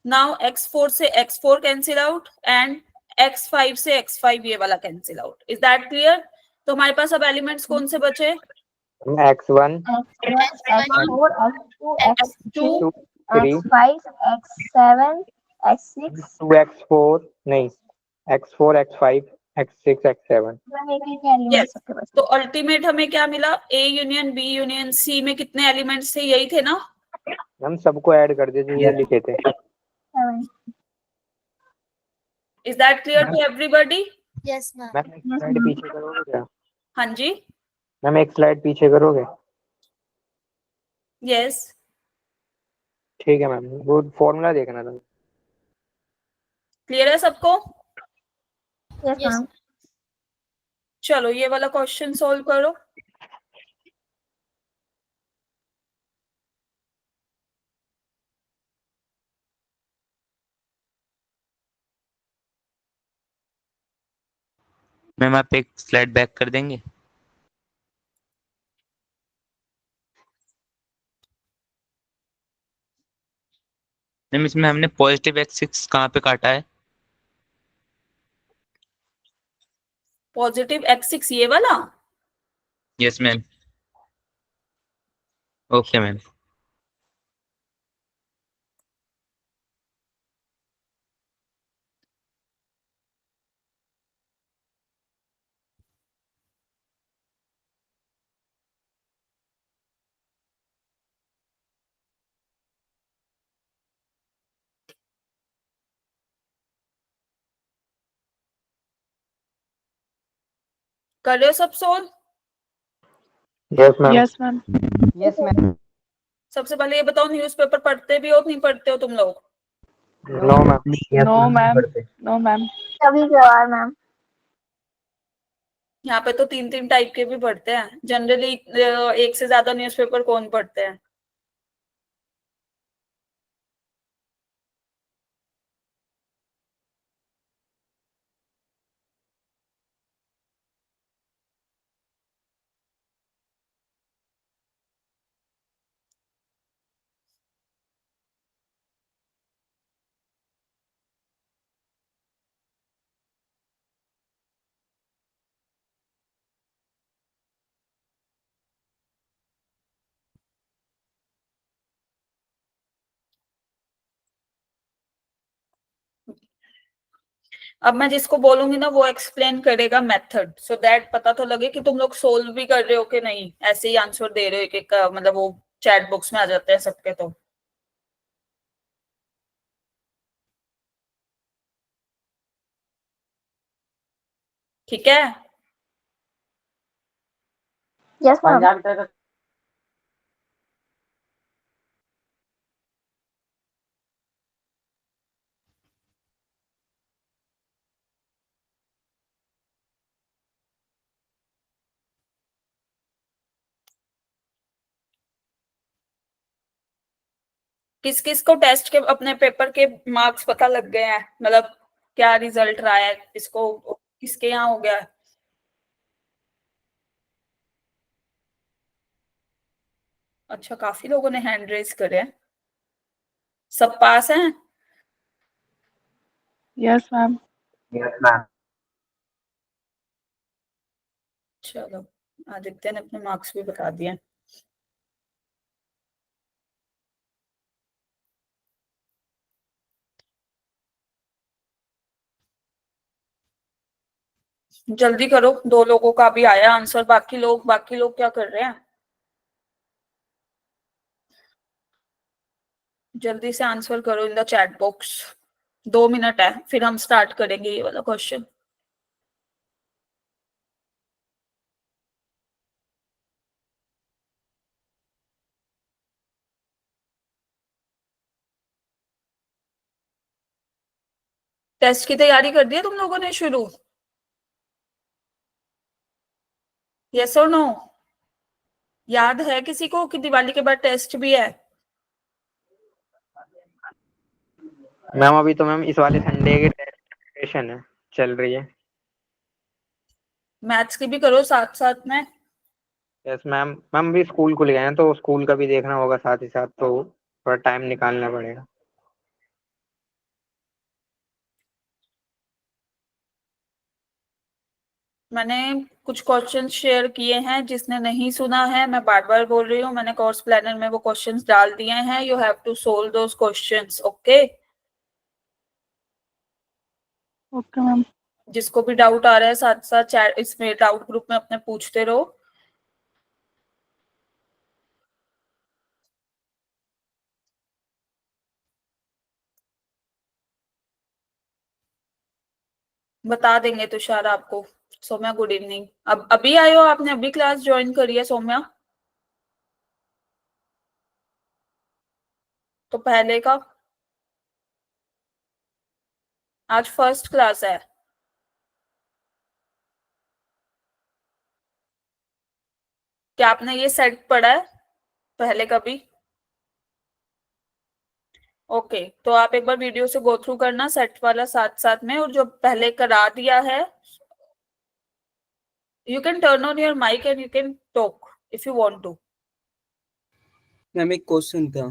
Speaker 1: Now x4 से x4 cancel out and x5 से x5 ये वाला cancel out. Is that clear? तो हमारे पास अब एलिमेंट्स कौन से बचे?
Speaker 2: x1,
Speaker 4: X4, X2,
Speaker 1: x2
Speaker 4: X5, X7, X6.
Speaker 2: 2x4 नहीं, x4 x5 x6 x7.
Speaker 1: Yes. तो अल्टीमेट हमें क्या मिला? A union B union C में कितने एलिमेंट्स थे? यही थे ना?
Speaker 2: हम सबको ऐड कर दे जो ये लिखे थे.
Speaker 1: Is that clear to everybody?
Speaker 6: Yes ma'am.
Speaker 2: Ma'am एक स्लाइड पीछे करोगे क्या?
Speaker 1: हाँ जी,
Speaker 2: मैम एक स्लाइड पीछे करोगे?
Speaker 1: यस।
Speaker 2: ठीक है मैम, वो फॉर्मूला देखना था।
Speaker 1: क्लियर है सबको?
Speaker 6: Yes ma'am.
Speaker 1: चलो ये वाला क्वेश्चन सॉल्व करो।
Speaker 8: मैम आप एक स्लाइड बैक कर देंगे? मैम इसमें हमने पॉजिटिव x6 कहाँ पे काटा है?
Speaker 1: पॉजिटिव x6 ये वाला?
Speaker 8: Yes ma'am. Okay ma'am.
Speaker 1: कर रहे हो सब solve?
Speaker 2: Yes ma'am.
Speaker 4: Yes, ma'am.
Speaker 3: Yes ma'am.
Speaker 1: सबसे पहले ये बताओ, न्यूज़पेपर पढ़ते भी हो नहीं पढ़ते हो तुम लोग?
Speaker 2: No ma'am. Yes
Speaker 4: No,
Speaker 2: ma'am, नहीं
Speaker 4: ma'am.
Speaker 2: पढ़ते।
Speaker 4: No, ma'am.
Speaker 6: कभी कभार मैम।
Speaker 1: यहाँ पे तो 3-3 टाइप के भी पढ़ते हैं जनरली। एक से ज्यादा न्यूज़पेपर कौन पढ़ते हैं? अब मैं जिसको बोलूंगी ना वो एक्सप्लेन करेगा मेथड, सो दैट पता तो लगे कि तुम लोग सोल्व भी कर रहे हो कि नहीं, ऐसे ही आंसर दे रहे हो एक का मतलब वो चैट बॉक्स में आ जाते हैं सबके। तो ठीक है।
Speaker 6: Yes ma'am.
Speaker 1: किस किस को टेस्ट के अपने पेपर के मार्क्स पता लग गए हैं, मतलब क्या रिजल्ट रहा है इसको, किसके यहाँ हो गया है? अच्छा, काफी लोगों ने हैंड रेज करे हैं। सब पास हैं?
Speaker 4: Yes, ma'am.
Speaker 2: Yes ma'am.
Speaker 1: चलो, आदित्य ने अपने मार्क्स भी बता दिए। जल्दी करो, 2 लोगों का भी आया आंसर, बाकी लोग क्या कर रहे हैं? जल्दी से आंसर करो इन द चैट बॉक्स। 2 मिनट है, फिर हम स्टार्ट करेंगे ये वाला क्वेश्चन। टेस्ट की तैयारी कर दी है तुम लोगों ने शुरू? यस और नो? याद है किसी को कि दिवाली के बाद टेस्ट भी है?
Speaker 2: मैम अभी तो मैम इस वाले संडे के प्रिपरेशन है, चल रही है।
Speaker 1: मैथ्स की भी करो साथ साथ में।
Speaker 2: Yes ma'am. मैम भी स्कूल खुल गए हैं तो स्कूल का भी देखना होगा साथ ही साथ, तो थोड़ा टाइम निकालना पड़ेगा।
Speaker 1: मैंने कुछ क्वेश्चन शेयर किए हैं, जिसने नहीं सुना है मैं बार बार बोल रही हूँ, मैंने कोर्स प्लानर में वो क्वेश्चंस डाल दिए हैं। You have to solve those questions, okay?
Speaker 4: Okay, ma'am.
Speaker 1: जिसको भी डाउट आ रहा है साथ साथ चैट इसमें डाउट ग्रुप में अपने पूछते रहो। बता देंगे तुषार आपको। Saumya good evening. अब अभी आए हो आपने? अभी क्लास ज्वाइन करी है सौम्या? तो पहले का आज फर्स्ट क्लास है। क्या आपने ये सेट पढ़ा है पहले कभी? ओके, तो आप एक बार वीडियो से गो थ्रू करना सेट वाला साथ साथ में, और जो पहले करा दिया है you can turn on your mic and you can talk if you want to.
Speaker 11: Ma'am एक क्वेश्चन था।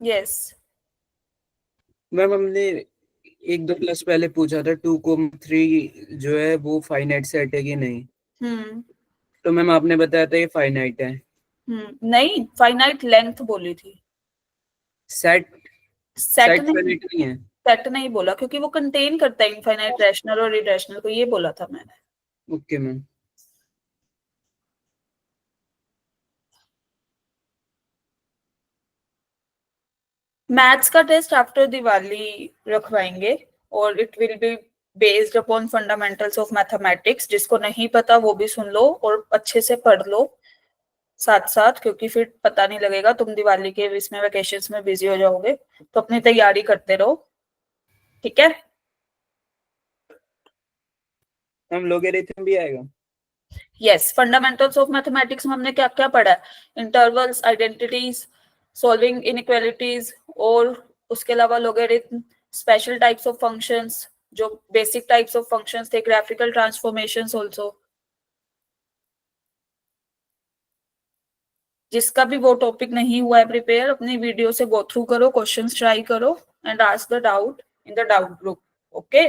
Speaker 1: यस
Speaker 11: मैम हमने 1-2 क्लास पहले पूछा था 2,3 जो है वो फाइनाइट सेट है कि नहीं, तो मैम आपने बताया था ये फाइनाइट है।
Speaker 1: नहीं, फाइनाइट लेंथ बोली थी।
Speaker 11: सेट
Speaker 1: सेट
Speaker 11: फाइनाइट नहीं है।
Speaker 1: सेट नहीं बोला, क्योंकि वो कंटेन करता है इनफाइनाइट रैशनल और इरेशनल को, ये बोला था मैंने।
Speaker 11: Okay ma'am.
Speaker 1: मैथ्स का टेस्ट आफ्टर दिवाली रखवाएंगे और it will be based upon fundamentals of mathematics. जिसको नहीं पता वो भी सुन लो और अच्छे से पढ़ लो साथ साथ, क्योंकि फिर पता नहीं लगेगा, तुम दिवाली के इसमें वेकेशंस में बिजी हो जाओगे। तो अपनी तैयारी करते रहो, ठीक है?
Speaker 11: हम लोगरिथम भी आएगा?
Speaker 1: यस, फंडामेंटल्स ऑफ मैथमेटिक्स में हमने क्या क्या पढ़ा है? इंटरवल्स, आइडेंटिटीज, सॉल्विंग इनइक्वालिटीज, और उसके अलावा logarithm, special types of functions, जो बेसिक टाइप्स ऑफ फंक्शंस थे, ग्राफिकल ट्रांसफॉर्मेशंस आल्सो। जिसका भी वो टॉपिक नहीं हुआ है प्रिपेयर, अपनी वीडियो से गो थ्रू करो, क्वेश्चंस ट्राई करो and ask the doubt in the doubt group. Okay,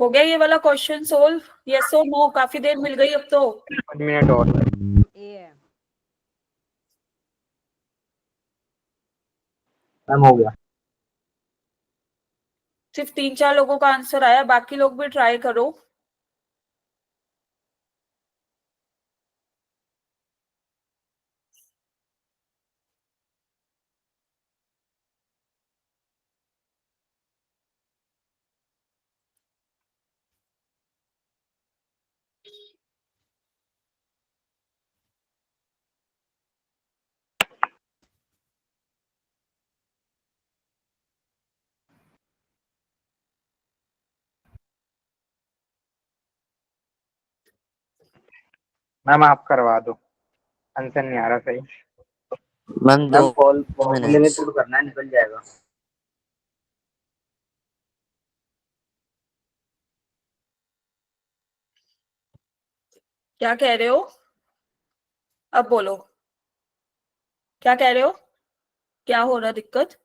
Speaker 1: हो गया ये वाला क्वेश्चन सोल्व? यस और नो? काफी देर मिल गई अब तो।
Speaker 2: 1 मिनट और। मैम हो गया।
Speaker 1: सिर्फ 3-4 लोगों का आंसर आया, बाकी लोग भी ट्राई करो।
Speaker 2: मैम आप करवा दो, आंसर नहीं आ रहा सही।
Speaker 7: मैम
Speaker 2: मैम
Speaker 7: 2
Speaker 2: कॉल फॉर्मूले में
Speaker 7: मिनट्स।
Speaker 2: पुट करना है, निकल जाएगा।
Speaker 1: क्या कह रहे हो? अब बोलो, क्या कह रहे हो? क्या हो रहा दिक्कत?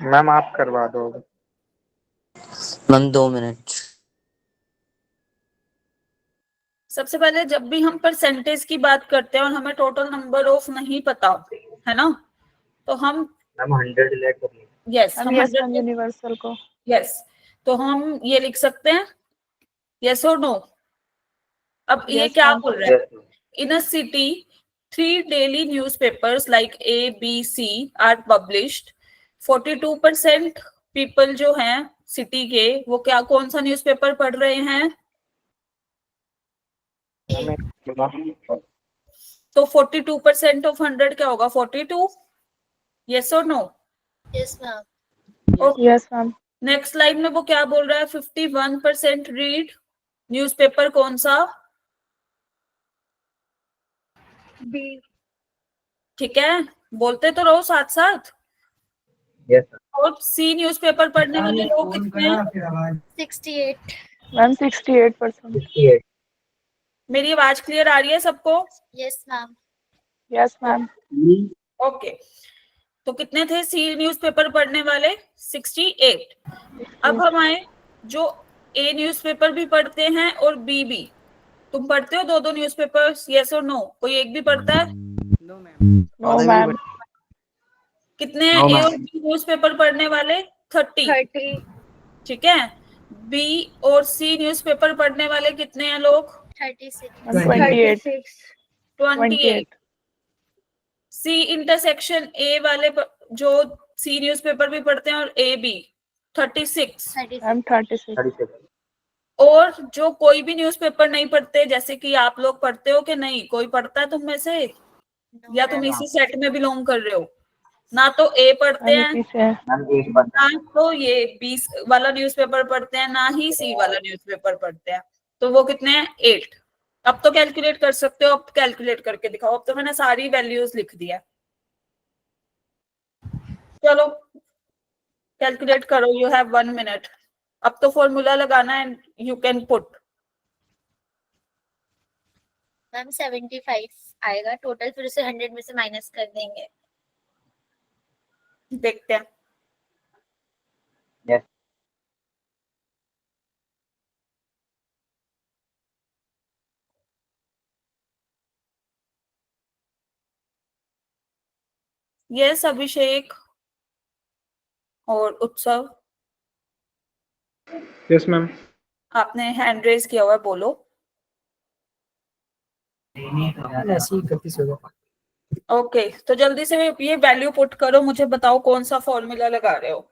Speaker 2: मैम आप करवा दो।
Speaker 7: Ma'am 2 minute.
Speaker 1: सबसे पहले जब भी हम परसेंटेज की बात करते हैं और हमें टोटल नंबर ऑफ नहीं पता है ना, तो हम
Speaker 2: मैम 100 डिलीट कर लीजिए।
Speaker 1: यस, हम
Speaker 4: यस
Speaker 1: 100
Speaker 4: यूनिवर्सल को
Speaker 1: यस, तो हम ये लिख सकते हैं यस और नो। अब ये
Speaker 4: Yes,
Speaker 1: क्या
Speaker 4: ma'am.
Speaker 1: बोल रहा है? इन अ city 3 daily newspapers like A, B, C are published. 42% people जो हैं सिटी के, वो क्या कौन सा न्यूज़पेपर पढ़ रहे हैं? तो 42% ऑफ 100 क्या होगा? 42। यस और no?
Speaker 6: Yes ma'am.
Speaker 4: Yes, ma'am.
Speaker 1: Next line में वो क्या बोल रहा है? 51% रीड न्यूज़पेपर कौन सा?
Speaker 6: बी।
Speaker 1: ठीक है, बोलते तो रहो साथ साथ।
Speaker 2: यस
Speaker 1: और सी न्यूज़पेपर पढ़ने वाले लोग कितने हैं?
Speaker 6: 68।
Speaker 4: Ma'am, 68%.
Speaker 2: 68।
Speaker 1: मेरी आवाज क्लियर आ रही है सबको?
Speaker 6: Yes ma'am.
Speaker 4: Yes, ma'am.
Speaker 1: Okay, तो कितने थे सी न्यूज़पेपर पढ़ने वाले? 68। अब हम आए जो ए न्यूज़पेपर भी पढ़ते हैं और बी भी। तुम पढ़ते हो दो दो न्यूज़पेपर्स? यस और नो? कोई एक भी पढ़ता है?
Speaker 3: No ma'am.
Speaker 4: No, ma'am.
Speaker 1: कितने हैं ए और बी न्यूज़पेपर पढ़ने वाले? 30।
Speaker 6: 30।
Speaker 1: ठीक है, बी और सी न्यूज़पेपर पढ़ने वाले कितने हैं लोग?
Speaker 6: 36।
Speaker 4: 28.
Speaker 1: 28। सी इंटरसेक्शन ए वाले जो सी न्यूज़पेपर भी पढ़ते हैं और ए बी 36।
Speaker 4: I'm 36.
Speaker 2: 36
Speaker 1: और जो कोई भी न्यूज़पेपर नहीं पढ़ते, जैसे कि आप लोग पढ़ते हो कि नहीं, कोई पढ़ता है तुम में से, या तुम इसी सेट में बिलोंग कर रहे हो? ना तो ए पढ़ते
Speaker 4: I'm
Speaker 1: हैं,
Speaker 4: पीछे.
Speaker 2: मैम 8
Speaker 1: ना तो ये 20 वाला न्यूज़पेपर पढ़ते हैं, ना ही सी वाला न्यूज़पेपर पढ़ते हैं। तो वो कितने हैं? 8। अब तो कैलकुलेट कर सकते हो, अब कैलकुलेट करके दिखाओ। अब तो मैंने सारी वैल्यूज लिख दिया, चलो कैलकुलेट करो। You have 1 minute. अब तो फॉर्मूला लगाना and you can put.
Speaker 6: Ma'am 75 आएगा टोटल, फिर उसे 100 में से माइनस कर देंगे।
Speaker 1: देखते हैं।
Speaker 2: यस
Speaker 1: यस अभिषेक और उत्सव,
Speaker 2: यस मैम।
Speaker 1: आपने हैंड रेज किया हुआ है, बोलो।
Speaker 2: ऐसे ही 31 होगा।
Speaker 1: ओके, तो जल्दी से ये वैल्यू पुट करो, मुझे बताओ कौन सा फॉर्मूला लगा रहे हो।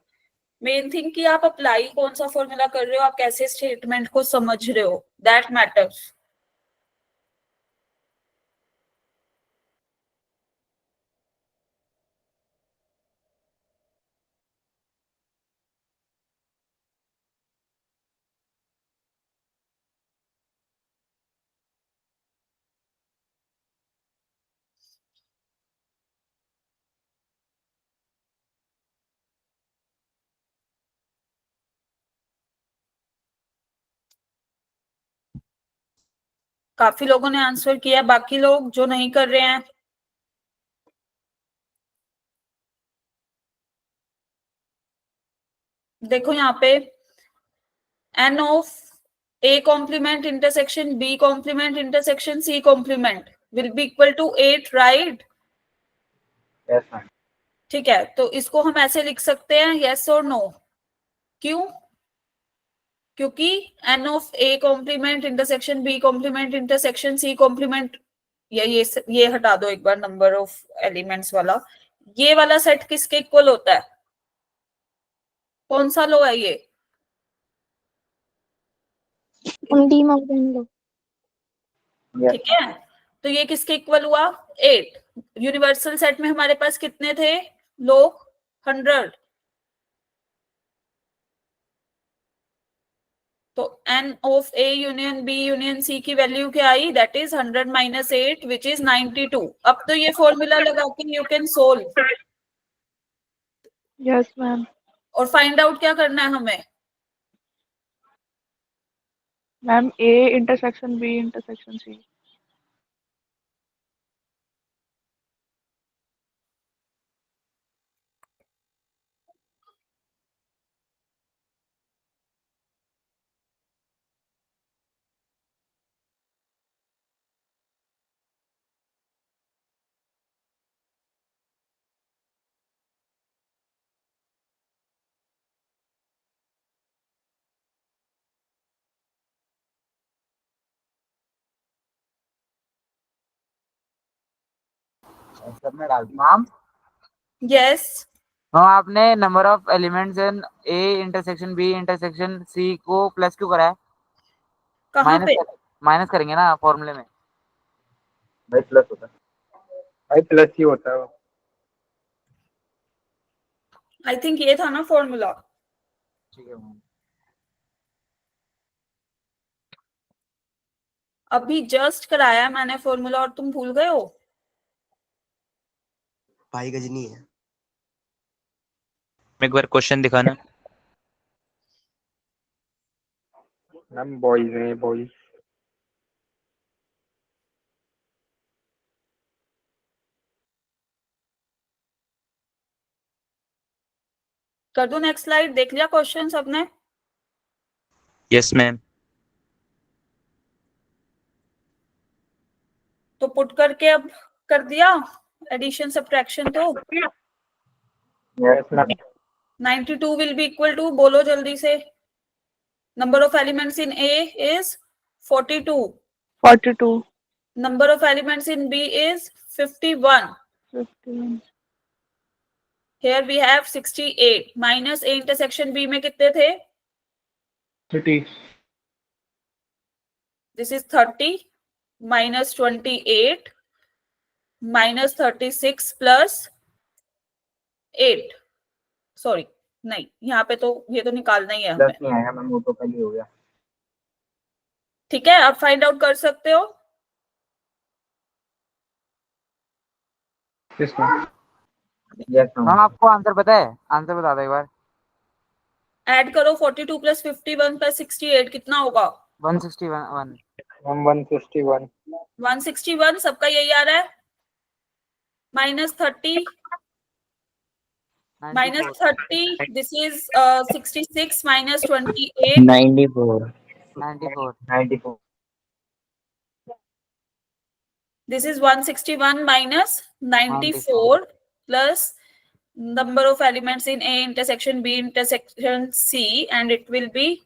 Speaker 1: मेन थिंग कि आप अप्लाई कौन सा फॉर्मूला कर रहे हो, आप कैसे स्टेटमेंट को समझ रहे हो, दैट मैटर्स। काफी लोगों ने आंसर किया, बाकी लोग जो नहीं कर रहे हैं, देखो यहाँ पे n of a complement intersection b complement intersection c complement will be equal to 8, right?
Speaker 2: Yes ma'am.
Speaker 1: ठीक है, तो इसको हम ऐसे लिख सकते हैं, yes और no। क्यों? क्योंकि n of a complement intersection b complement intersection c complement, या ये हटा दो एक बार, नंबर ऑफ एलिमेंट्स वाला, ये वाला सेट किसके इक्वल होता है? कौन सा लो है ये?
Speaker 4: डी मॉर्गन लो.
Speaker 1: ठीक है, तो ये किसके इक्वल हुआ? 8। यूनिवर्सल सेट में हमारे पास कितने थे लोग? 100। तो n of a union b union c की वैल्यू क्या आई? That is 100 minus 8 which is 92। अब तो ये फॉर्मूला लगा के you can solve.
Speaker 4: Yes, ma'am.
Speaker 1: और फाइंड आउट क्या करना है हमें?
Speaker 4: Ma'am, A intersection B intersection C.
Speaker 2: सब में डाल मैम।
Speaker 1: यस
Speaker 10: हाँ, आपने number of elements in A intersection B intersection C को प्लस क्यों करा है?
Speaker 1: कहाँ पे?
Speaker 10: माइनस करेंगे ना फॉर्मूले में।
Speaker 2: भाई प्लस होता है, भाई प्लस ही होता है वो।
Speaker 1: आई थिंक ये था ना फॉर्मूला।
Speaker 10: ठीक है मैम।
Speaker 1: अभी जस्ट कराया मैंने फॉर्मूला और तुम भूल गए हो?
Speaker 9: भाई गजनी है।
Speaker 8: एक बार क्वेश्चन दिखाना।
Speaker 2: मैम बॉयज हैं बॉयज।
Speaker 1: कर दूं नेक्स्ट स्लाइड? देख लिया क्वेश्चन सबने?
Speaker 8: Yes ma'am.
Speaker 1: तो पुट करके अब कर दिया एडिशन सब्ट्रैक्शन। तो
Speaker 2: yes ma'am.
Speaker 1: 92 will be equal to, बोलो जल्दी से, number of elements in A is 42,
Speaker 4: 42.
Speaker 1: number of elements in b is 51,
Speaker 4: 51.
Speaker 1: Here we have 68 minus A intersection B में कितने थे?
Speaker 2: 30.
Speaker 1: This is 30 minus 28 minus 36 plus 8. Sorry, नहीं, यहाँ पे तो ये तो निकालना ही है हमें.
Speaker 2: प्लस नहीं आएगा मैम, वो तो पहले हो गया.
Speaker 1: ठीक है, आप फाइंड आउट कर सकते हो.
Speaker 2: Yes ma'am. Yes
Speaker 10: ma'am
Speaker 2: ma'am.
Speaker 10: आपको आंसर पता है? आंसर बता दो एक बार.
Speaker 1: ऐड करो 42 प्लस 51 प्लस 68 कितना होगा?
Speaker 10: 161.
Speaker 2: मैम 161.
Speaker 1: 161 सबका यही आ रहा है. Minus 30 minus 30, this is 66 minus 28.
Speaker 7: 94.
Speaker 10: 94.
Speaker 2: 94.
Speaker 1: This is 161 minus 94 plus number of elements in A intersection B intersection C, and it will be,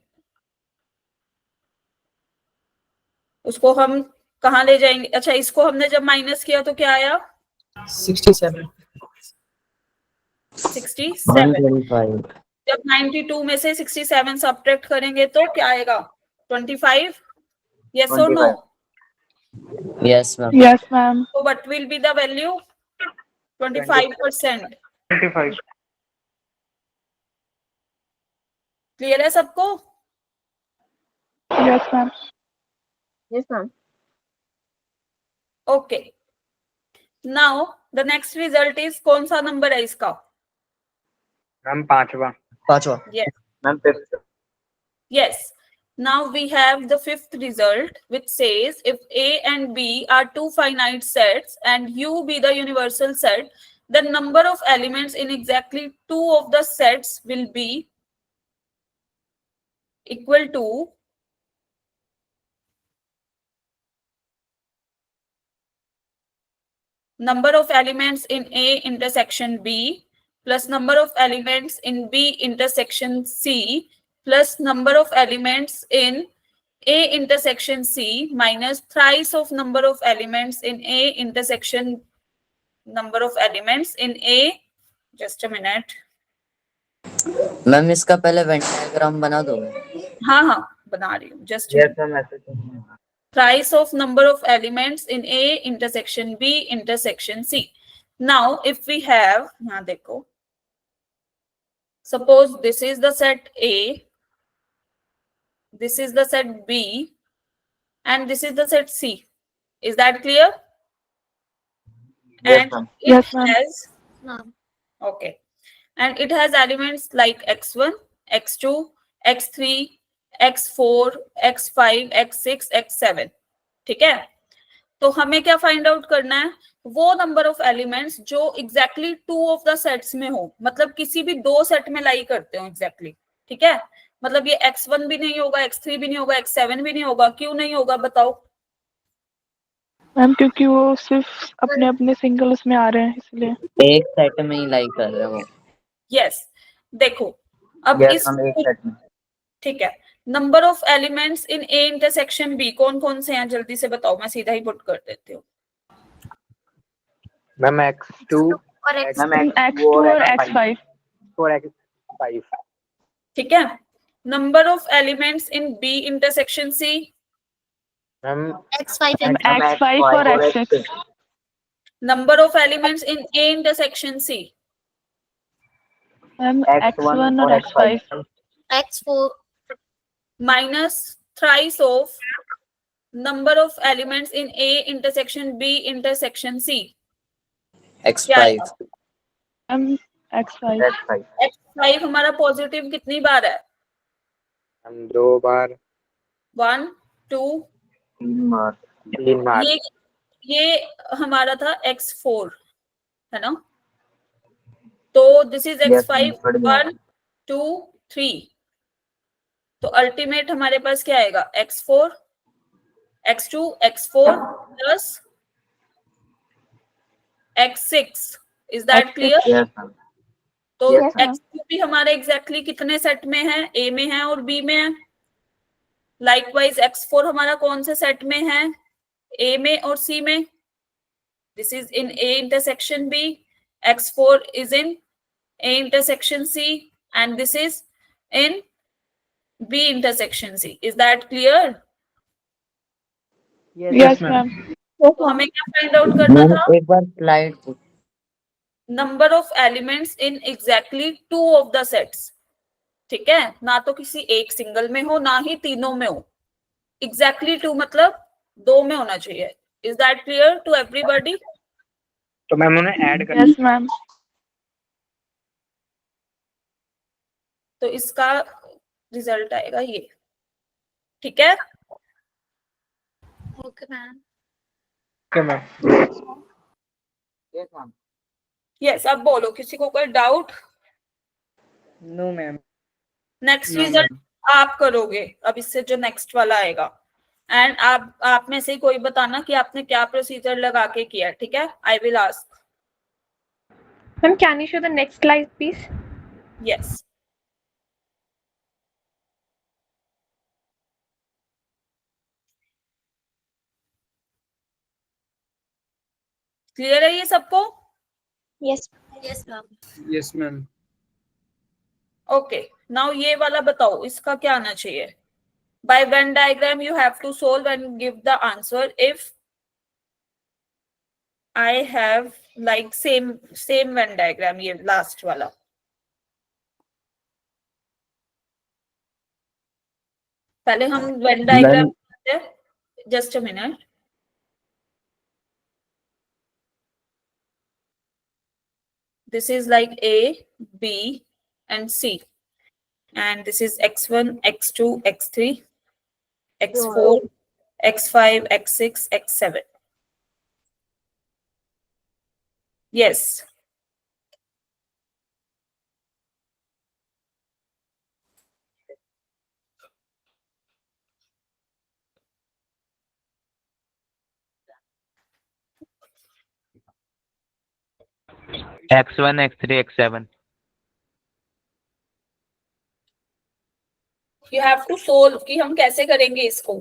Speaker 1: उसको हम कहाँ ले जाएंगे? अच्छा, इसको हमने जब माइनस किया तो क्या आया?
Speaker 11: 67.
Speaker 1: 67.
Speaker 7: 125.
Speaker 1: जब 92 में से 67 सब्ट्रैक्ट करेंगे तो क्या आएगा? 25. Yes or no?
Speaker 7: Yes, ma'am.
Speaker 4: Yes, ma'am.
Speaker 1: So what will be the value? 25%.
Speaker 2: 25.
Speaker 1: Clear है सबको?
Speaker 4: Yes, ma'am.
Speaker 6: Yes, ma'am.
Speaker 1: Okay. Now the next result is कौन सा नंबर है इसका?
Speaker 2: मैम पांचवा.
Speaker 1: Yes.
Speaker 2: Ma'am fifth.
Speaker 1: Yes. Now we have the fifth result, which says if A and B are two finite sets and U be the universal set, the number of elements in exactly two of the sets will be equal to number of elements in A intersection B plus number of elements in B intersection C plus number of elements in A intersection C minus thrice of number of elements in A intersection number of elements in A. Just a minute.
Speaker 7: Ma'am इसका पहले Venn diagram बना दो.
Speaker 1: हाँ हाँ बना रही हूँ. Just a
Speaker 2: yes
Speaker 1: minute.
Speaker 2: Ma'am ऐसे.
Speaker 1: Thrice of number of elements in A intersection B intersection C. Now if we have, यहाँ देखो, suppose this is the set A, this is the set B, and this is the set C. Is that clear?
Speaker 2: Yes,
Speaker 1: And
Speaker 2: ma'am.
Speaker 1: it
Speaker 4: Yes, ma'am.
Speaker 1: has,
Speaker 6: Ma'am.
Speaker 1: okay, and it has elements like x1, x2, x3, x4, x5, x6, x7. ठीक है? तो हमें क्या find out करना है? वो number of elements जो exactly two of the sets में हो, मतलब किसी भी दो सेट में लाई करते हो एग्जैक्टली. ठीक है? मतलब ये x1 भी नहीं होगा, x3 भी नहीं होगा, x7 भी नहीं होगा. क्यों नहीं होगा बताओ?
Speaker 4: मैम क्योंकि वो सिर्फ अपने अपने सिंगल उसमें आ रहे हैं इसलिए.
Speaker 7: एक सेट में ही लाइक कर रहे हो.
Speaker 1: यस. देखो अब
Speaker 2: यस
Speaker 1: इस,
Speaker 2: मैम एक सेट में.
Speaker 1: ठीक है, number of elements in A intersection B कौन कौन से हैं? जल्दी से बताओ, मैं सीधा ही पुट कर देती हूँ.
Speaker 2: मैम x2
Speaker 6: और X.
Speaker 2: मैम
Speaker 4: X2 और X5.
Speaker 2: और x5.
Speaker 1: ठीक है. Number of elements in B intersection C.
Speaker 2: Ma'am
Speaker 6: X5
Speaker 4: ma'am
Speaker 6: and
Speaker 4: X5 और X6.
Speaker 1: Number of elements in A intersection C.
Speaker 4: Ma'am X1 और X5.
Speaker 6: X4.
Speaker 1: Minus thrice of number of elements in A intersection B intersection C.
Speaker 7: X5.
Speaker 4: Ma'am X5.
Speaker 2: x5.
Speaker 1: x5 हमारा positive कितनी बार है?
Speaker 2: हम 2 बार.
Speaker 1: 1 2
Speaker 2: 3 बार. 3 बार.
Speaker 1: ये हमारा था x4 है ना? तो दिस इज x5 1 2 3. तो अल्टीमेट हमारे पास क्या आएगा? x4 x2 x4 plus x6. Is that clear?
Speaker 2: Yes ma'am.
Speaker 1: तो
Speaker 2: Yes, ma'am.
Speaker 1: x2 भी हमारे एग्जैक्टली कितने सेट में है? A में है और B में है. लाइकवाइज x4 हमारा कौन से सेट में है? A में और C में. This is in A intersection B, x4 is in A intersection C, and this is in B intersection C. Is that clear?
Speaker 4: Yes, ma'am.
Speaker 1: तो हमें क्या फाइंड आउट करना
Speaker 7: मैम
Speaker 1: था?
Speaker 7: एक बार slide
Speaker 1: number of elements in exactly 2 of the sets. ठीक है, ना तो किसी एक सिंगल में हो, ना ही तीनों में हो. एग्जैक्टली 2 मतलब 2 में होना चाहिए. Is that clear to everybody?
Speaker 2: तो मैम उन्हें ऐड कर
Speaker 4: Yes, ma'am.
Speaker 1: तो इसका रिजल्ट आएगा ये. ठीक है.
Speaker 6: Okay ma'am.
Speaker 2: के मैम.
Speaker 10: Yes ma'am.
Speaker 1: यस, अब बोलो, किसी को कोई doubt?
Speaker 3: No ma'am.
Speaker 1: Next
Speaker 11: No,
Speaker 1: result
Speaker 11: ma'am.
Speaker 1: आप करोगे अब, इससे जो नेक्स्ट वाला आएगा. एंड आप में से कोई बताना कि आपने क्या प्रोसीजर लगा के किया. ठीक है, I will ask.
Speaker 4: Ma'am, can you show the next slide, please?
Speaker 1: Yes. Clear है ये सबको?
Speaker 6: Yes ma'am.
Speaker 11: Yes, ma'am.
Speaker 1: Okay, now ये वाला बताओ, इसका क्या आना चाहिए? By Venn diagram you have to solve and give the answer. If I have like same Venn diagram, ये लास्ट वाला. पहले हम Venn diagram, just a minute. This is like A, B, and C. And this is x1, x2, x3, x4, x5, x6, x7. Yes.
Speaker 8: x1 x3 x7.
Speaker 1: You have to solve कि हम कैसे करेंगे इसको.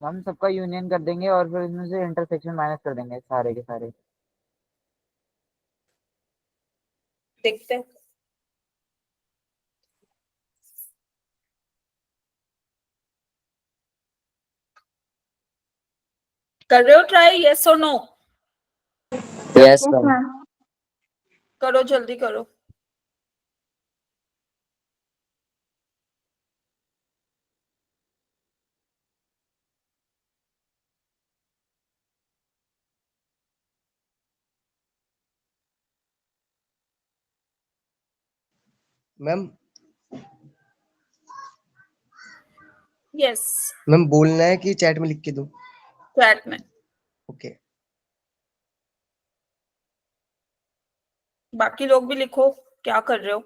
Speaker 10: हम सबका यूनियन कर देंगे और फिर इसमें से इंटरसेक्शन माइनस कर देंगे सारे के सारे.
Speaker 1: देखते हैं. कर रहे हो ट्राई? यस और नो?
Speaker 7: Yes ma'am.
Speaker 1: करो, जल्दी करो.
Speaker 5: मैम
Speaker 1: यस,
Speaker 5: मैम बोलना है कि चैट में लिख के दूं?
Speaker 1: चैट में.
Speaker 5: ओके.
Speaker 1: बाकी लोग भी लिखो क्या कर रहे हो.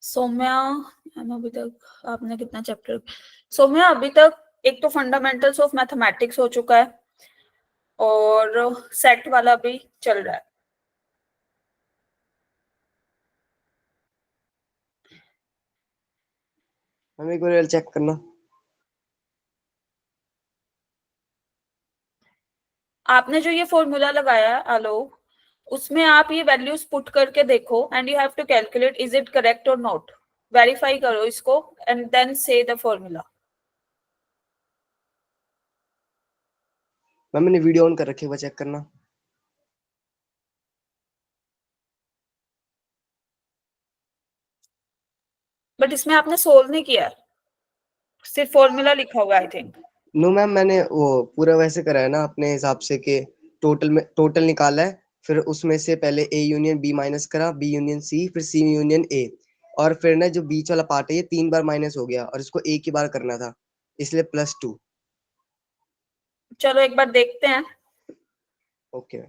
Speaker 1: सौम्या, अभी तक आपने कितना चैप्टर? सौम्या, अभी तक एक तो फंडामेंटल्स ऑफ मैथमेटिक्स हो चुका है और सेट वाला भी चल रहा है.
Speaker 5: हमें एक बार चेक करना.
Speaker 1: आपने जो ये फॉर्मूला लगाया है आलोक, उसमें आप ये वैल्यूज पुट करके देखो and you have to calculate is it correct और नॉट. वेरीफाई करो इसको and then say the formula.
Speaker 5: Ma'am मैंने वीडियो ऑन कर रखी है, वो चेक करना.
Speaker 1: बट इसमें आपने सोल्व नहीं किया, सिर्फ फॉर्मूला लिखा हुआ आई थिंक.
Speaker 2: नो मैम, मैंने वो पूरा वैसे करा है ना अपने हिसाब से कि टोटल निकाला है, फिर उसमें से पहले ए यूनियन बी माइनस करा, बी यूनियन सी, फिर सी यूनियन ए, और फिर ना जो बीच वाला पार्ट है ये 3 बार माइनस हो गया और इसको एक ही बार करना था, इसलिए +2।
Speaker 1: चलो एक बार देखते हैं।
Speaker 2: ओके।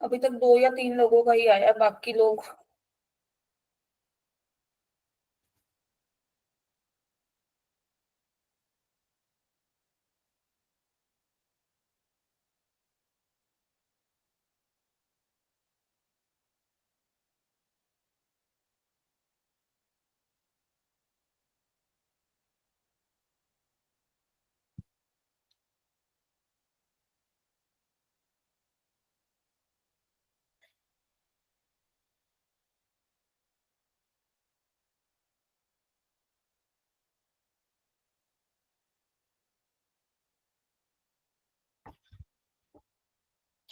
Speaker 1: अभी तक 2 या 3 लोगों का ही आया, बाकी लोग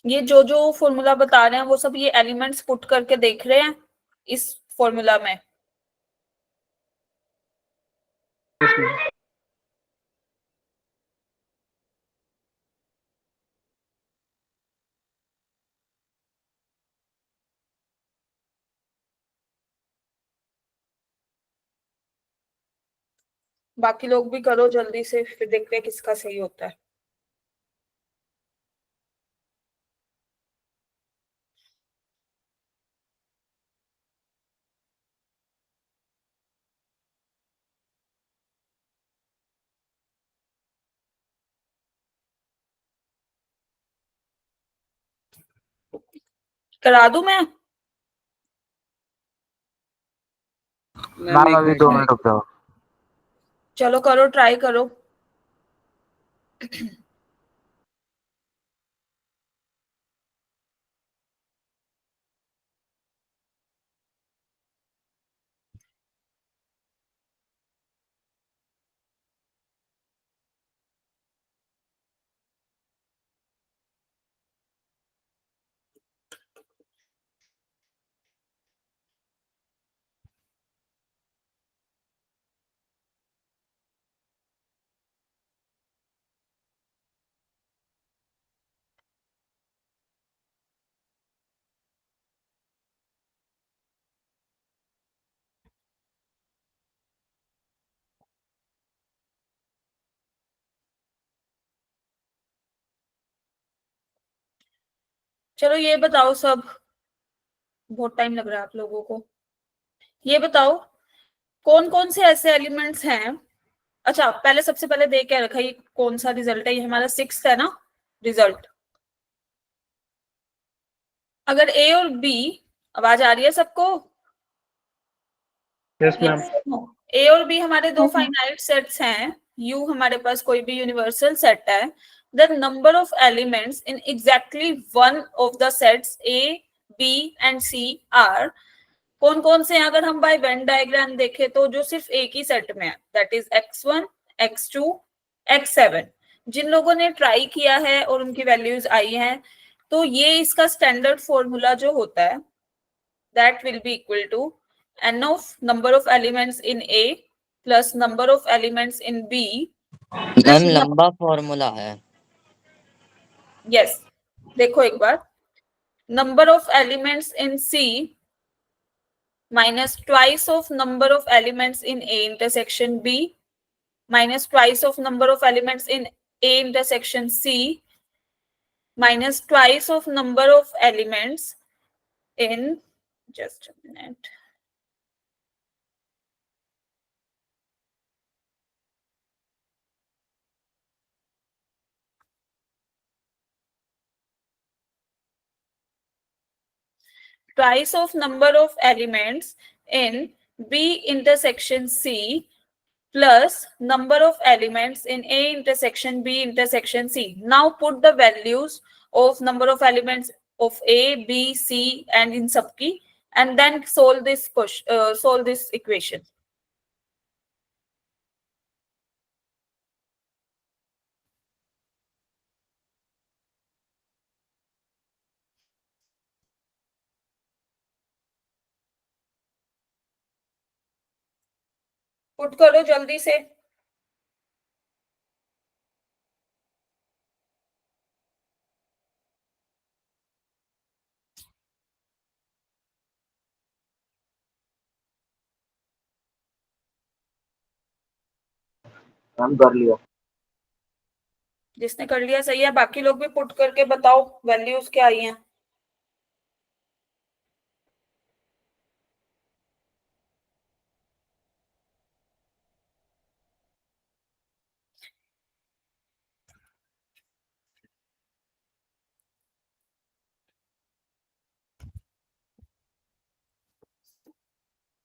Speaker 1: ये जो फॉर्मूला बता रहे हैं वो सब ये एलिमेंट्स पुट करके देख रहे हैं इस फॉर्मूला में। बाकी लोग भी करो जल्दी से, फिर देखते हैं किसका सही होता है। करा दूं मैं?
Speaker 10: मैम
Speaker 11: एक
Speaker 10: अभी
Speaker 11: मिनट
Speaker 10: 2 मिनट रुक जाओ।
Speaker 1: चलो करो, ट्राई करो। चलो ये बताओ सब, बहुत टाइम लग रहा है आप लोगों को। ये बताओ कौन कौन से ऐसे एलिमेंट्स हैं। अच्छा पहले सबसे पहले देख के रखा, ये कौन सा रिजल्ट है, ये हमारा 6th है ना रिजल्ट। अगर ए और बी, आवाज आ रही है सबको?
Speaker 2: Yes ma'am.
Speaker 1: ए और बी हमारे दो फाइनाइट सेट्स हैं, यू हमारे पास कोई भी यूनिवर्सल सेट है, the number of elements in exactly one of the sets A B and C are, कौन कौन से हैं? अगर हम बाय वेन डायग्राम देखें तो जो सिर्फ एक ही सेट में है, that is x1 x2 x7। जिन लोगों ने ट्राई किया है और उनकी वैल्यूज आई हैं, तो ये इसका स्टैंडर्ड फॉर्मूला जो होता है that will be equal to n of number of elements in A plus number of elements in B plus
Speaker 7: ma'am लंबा फॉर्मूला है।
Speaker 1: yes, देखो एक बार, number of elements in C minus twice of number of elements in A intersection B minus twice of number of elements in A intersection C minus twice of number of elements in, just a minute, twice of number of elements in B intersection C plus number of elements in A intersection B intersection C. Now put the values of number of elements of A, B, C and in सबकी, and then solve this question, solve this equation. Put करो जल्दी से.
Speaker 10: हम कर लिया.
Speaker 1: जिसने कर लिया सही है, बाकी लोग भी पुट करके बताओ वैल्यूज क्या आई हैं.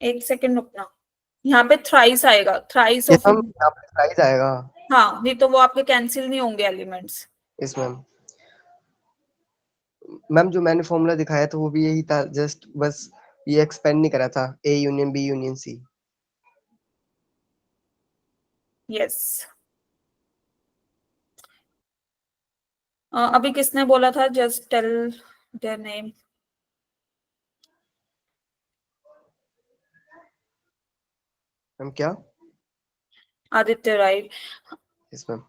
Speaker 1: एक सेकंड रुकना. यहाँ पे थ्राइस आएगा, थ्राइस ऑफ.
Speaker 2: मैम यहाँ पे प्राइस आएगा.
Speaker 1: हाँ, नहीं तो वो आपके कैंसिल नहीं होंगे एलिमेंट्स.
Speaker 2: Yes ma'am. मैम जो मैंने फॉर्मूला दिखाया था वो भी यही था, जस्ट बस ये एक्सपेंड नहीं करा था. A union B union C.
Speaker 1: Yes. अभी किसने बोला था? Just tell their name.
Speaker 2: Ma'am क्या?
Speaker 1: आदित्य, राइट.
Speaker 2: Yes ma'am.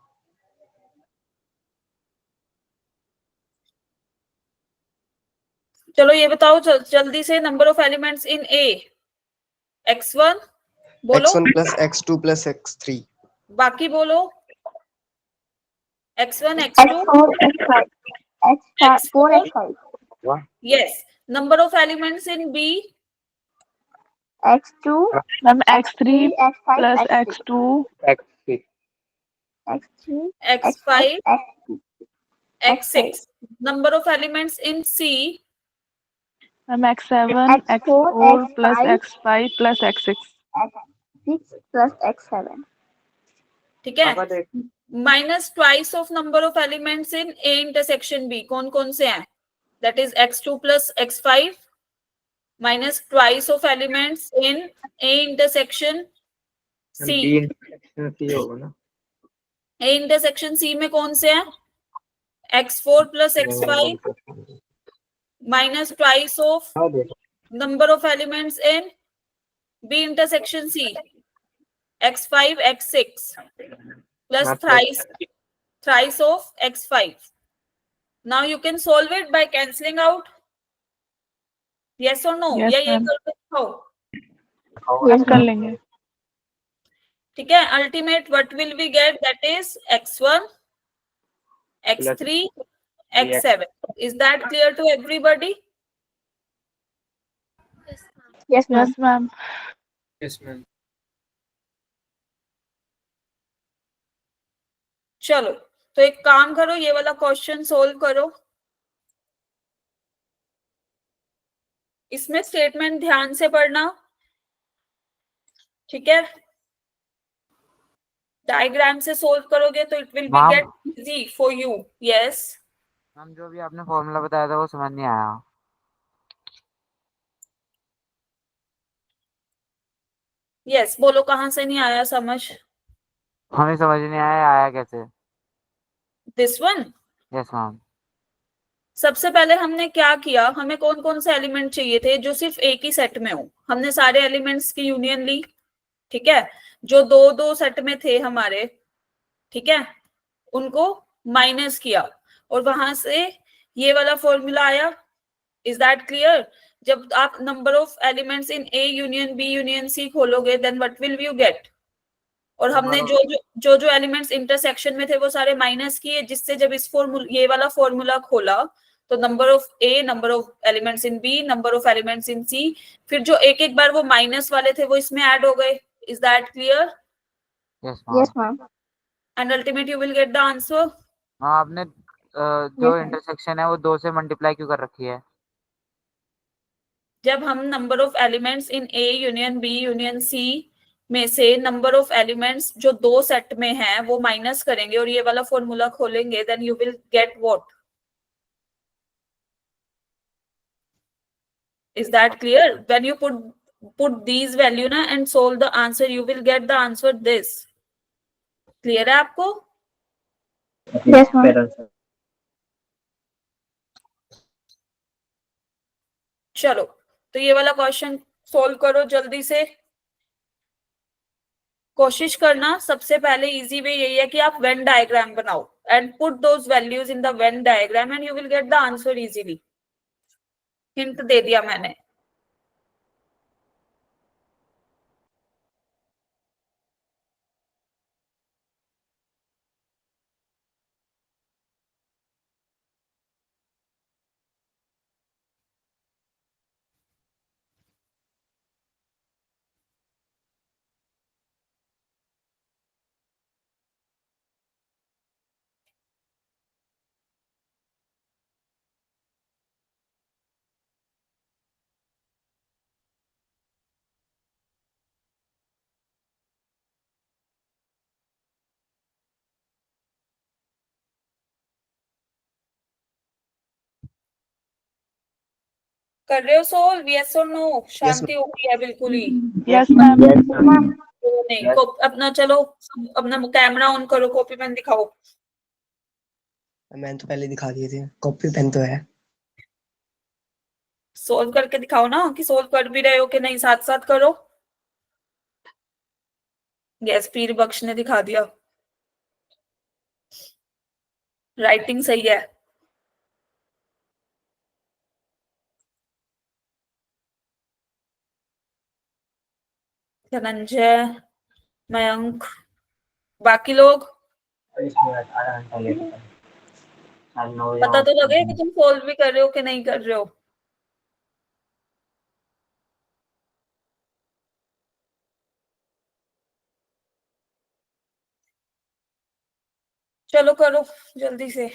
Speaker 1: चलो ये बताओ जल्दी से, number of elements in A. x1 बोलो.
Speaker 2: x1 plus x2 plus x3.
Speaker 1: बाकी बोलो. x1 x2
Speaker 6: x4 x5
Speaker 1: yes. Number of elements in B.
Speaker 6: x2
Speaker 4: ma'am x3
Speaker 6: x5
Speaker 4: plus
Speaker 6: x6
Speaker 4: x2
Speaker 10: x6
Speaker 6: x3
Speaker 1: x5
Speaker 6: x6
Speaker 1: x6. Number of elements in C.
Speaker 4: Ma'am x7
Speaker 6: x4
Speaker 4: x4 plus
Speaker 6: x5
Speaker 4: x5 plus x6
Speaker 6: x6 plus x7.
Speaker 1: ठीक है. Minus twice of number of elements in A intersection B. कौन कौन से हैं? That is x2 plus x5 minus twice of elements in A intersection C.
Speaker 10: C होगा ना.
Speaker 1: ए intersection सी में कौन से हैं? x4 plus x5 minus twice of number of elements in B intersection C. x5 x6 plus thrice of x5. Now you can solve it by cancelling out. Yes or no?
Speaker 4: Yes,
Speaker 1: या ये
Speaker 4: ma'am.
Speaker 1: करके दिखाओ.
Speaker 4: हम कर लेंगे.
Speaker 1: ठीक है. Ultimate what will we get? That is x1 x3 x7. Is that clear to everybody?
Speaker 6: Yes, ma'am.
Speaker 4: Yes, ma'am.
Speaker 11: Yes, ma'am.
Speaker 1: चलो तो एक काम करो, ये वाला क्वेश्चन सोल्व करो. इसमें स्टेटमेंट ध्यान से पढ़ना. ठीक है. डायग्राम से सोल्व करोगे तो it will be
Speaker 10: Ma'am.
Speaker 1: Gate easy for you. Yes.
Speaker 10: Ma'am जो भी आपने फॉर्मूला बताया था वो समझ नहीं आया.
Speaker 1: यस बोलो, कहाँ से नहीं आया समझ?
Speaker 10: हमें समझ नहीं आया कैसे.
Speaker 1: This one.
Speaker 10: Yes ma'am.
Speaker 1: सबसे पहले हमने क्या किया, हमें कौन कौन से एलिमेंट चाहिए थे जो सिर्फ एक ही सेट में हो. हमने सारे एलिमेंट्स की यूनियन ली. ठीक है. जो दो दो सेट में थे हमारे, ठीक है, उनको माइनस किया और वहां से ये वाला फॉर्मूला आया. Is that clear? जब आप number of elements in A union B union C खोलोगे then what will you get. और हमने जो एलिमेंट्स इंटरसेक्शन में थे वो सारे माइनस किए, जिससे जब इस ये वाला फॉर्मूला खोला तो number of A, number of elements in B, number of elements in C, फिर जो एक एक बार वो माइनस वाले थे वो इसमें ऐड हो गए. Is that clear?
Speaker 6: Yes, ma'am.
Speaker 1: And ultimate you will get the answer.
Speaker 10: हाँ आपने जो इंटरसेक्शन है वो 2 से मल्टीप्लाई क्यों कर रखी है?
Speaker 1: जब हम number of elements in A union B union C में से नंबर ऑफ एलिमेंट्स जो दो सेट में हैं वो माइनस करेंगे और ये वाला फॉर्मूला खोलेंगे, then you will get what? Is that clear? When you put these value na and solve the answer, you will get the answer this. Clear है आपको?
Speaker 4: Yes, ma'am.
Speaker 1: चलो, तो ये वाला क्वेश्चन सोल्व करो जल्दी से। कोशिश करना सबसे पहले इजी वे यही है कि आप वेन डायग्राम बनाओ and put those values in the Venn diagram and you will get the answer easily. Hint दे दिया मैंने। कर रहे हो सोल्व? यस और नो? शांति हो गई है बिल्कुल ही?
Speaker 4: Yes, ma'am.
Speaker 1: तो नहीं को अपना चलो अपना कैमरा ऑन करो, कॉपी पेन दिखाओ।
Speaker 2: मैंने तो पहले दिखा दिए थे, कॉपी पेन तो है।
Speaker 1: सोल्व करके दिखाओ ना कि सोल्व कर भी रहे हो कि नहीं, साथ साथ करो। यस, पीर बख्श ने दिखा दिया। राइटिंग सही है। धनंजय, मयंक, बाकी लोग पता तो लगे कि तुम सोल्व भी कर रहे हो कि नहीं कर रहे हो। चलो करो जल्दी से।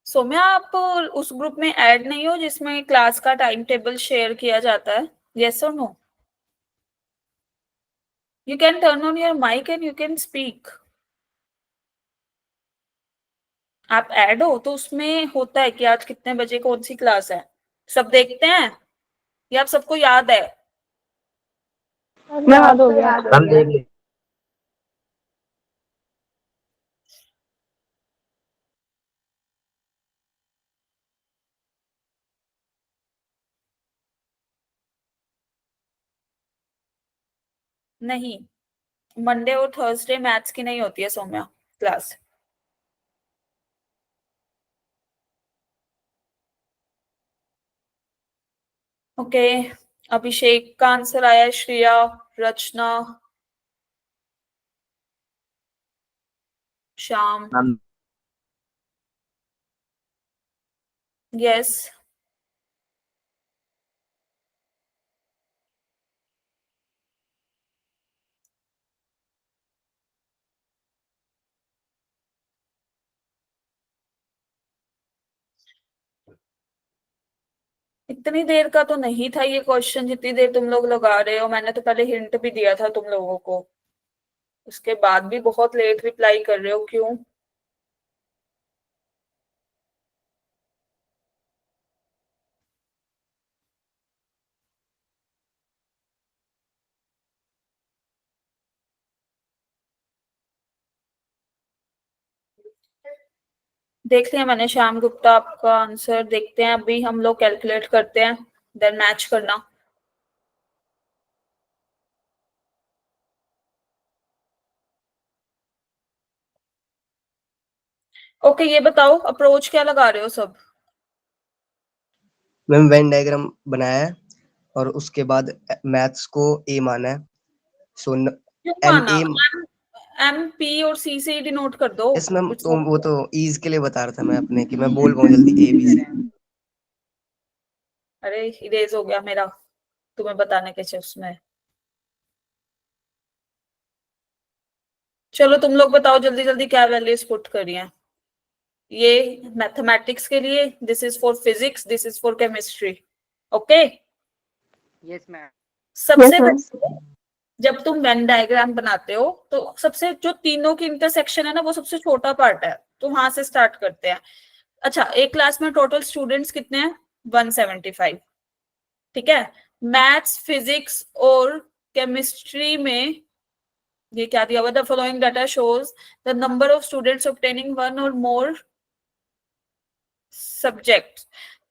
Speaker 1: सौम्या, आप उस ग्रुप में ऐड नहीं हो जिसमें क्लास का टाइम टेबल शेयर किया जाता है? यस और no? You can turn on your mic and you can speak. आप ऐड हो तो उसमें होता है कि आज कितने बजे कौन सी क्लास है, सब देखते हैं? या आप सबको याद है?
Speaker 4: मैं याद हो गया।
Speaker 1: नहीं, मंडे और थर्सडे मैथ्स की नहीं होती है सौम्या क्लास। ओके, अभिषेक का आंसर आया है, श्रेया, रचना, श्याम। यस, इतनी देर का तो नहीं था ये क्वेश्चन जितनी देर तुम लोग लगा रहे हो। मैंने तो पहले हिंट भी दिया था तुम लोगों को, उसके बाद भी बहुत लेट रिप्लाई कर रहे हो, क्यों? देख लिया मैंने श्याम गुप्ता आपका आंसर। देखते हैं अभी हम लोग कैलकुलेट करते हैं, देन मैच करना। ओके, ये बताओ अप्रोच क्या लगा रहे हो सब?
Speaker 2: मैम वेन डायग्राम बनाया है और उसके बाद मैथ्स को ए माना है, सो
Speaker 1: क्यों
Speaker 2: एम
Speaker 1: माना?
Speaker 2: ए।
Speaker 1: एम पी और सी से डिनोट कर दो।
Speaker 2: यस मैम, तो वो तो ईज के लिए बता रहा था मैं अपने कि मैं बोल पाऊँ जल्दी ए बी सी।
Speaker 1: अरे इरेज हो गया मेरा तुम्हें बताने के चिप्स में। चलो तुम लोग बताओ जल्दी जल्दी क्या वैल्यूज पुट करी हैं। ये मैथमेटिक्स के लिए, this is for physics, this is for chemistry. Okay,
Speaker 3: yes ma'am.
Speaker 1: सबसे पहले जब तुम वेन डायग्राम बनाते हो तो सबसे जो तीनों की इंटरसेक्शन है ना, वो सबसे छोटा पार्ट है, तो वहां से स्टार्ट करते हैं। अच्छा, एक क्लास में टोटल स्टूडेंट्स कितने हैं? 175। ठीक है, मैथ्स, फिजिक्स और केमिस्ट्री में ये क्या दिया हुआ? The following data shows the number of students obtaining one और मोर सब्जेक्ट।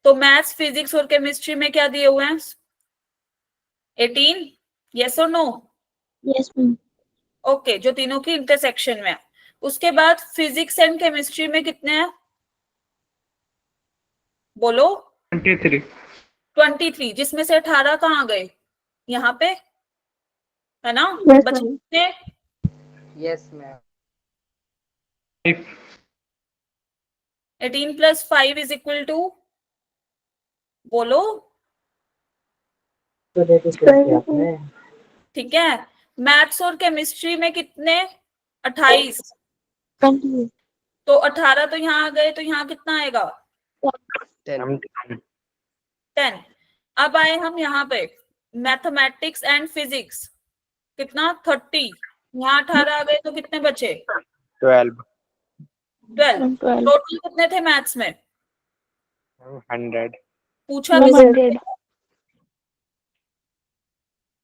Speaker 1: तो मैथ्स, फिजिक्स और केमिस्ट्री में क्या दिए हुए हैं? 18। यस और नो?
Speaker 6: Yes ma'am.
Speaker 1: ओके, जो तीनों की इंटरसेक्शन में है। उसके बाद फिजिक्स एंड केमिस्ट्री में कितने हैं? बोलो। 23, जिसमें से 18 कहाँ गए? यहाँ पे है ना? बच्चे
Speaker 3: यस मैम।
Speaker 1: 18 + 5 = बोलो। ठीक है, मैथ्स और केमिस्ट्री में कितने? 28। तो 18 तो यहाँ आ गए, तो यहाँ कितना आएगा? 10। अब आए हम यहाँ पे मैथमेटिक्स एंड फिजिक्स, कितना? 30। यहाँ 18 आ गए तो कितने बचे? 12। टोटल कितने थे मैथ्स में?
Speaker 8: 100।
Speaker 1: पूछा
Speaker 4: 100।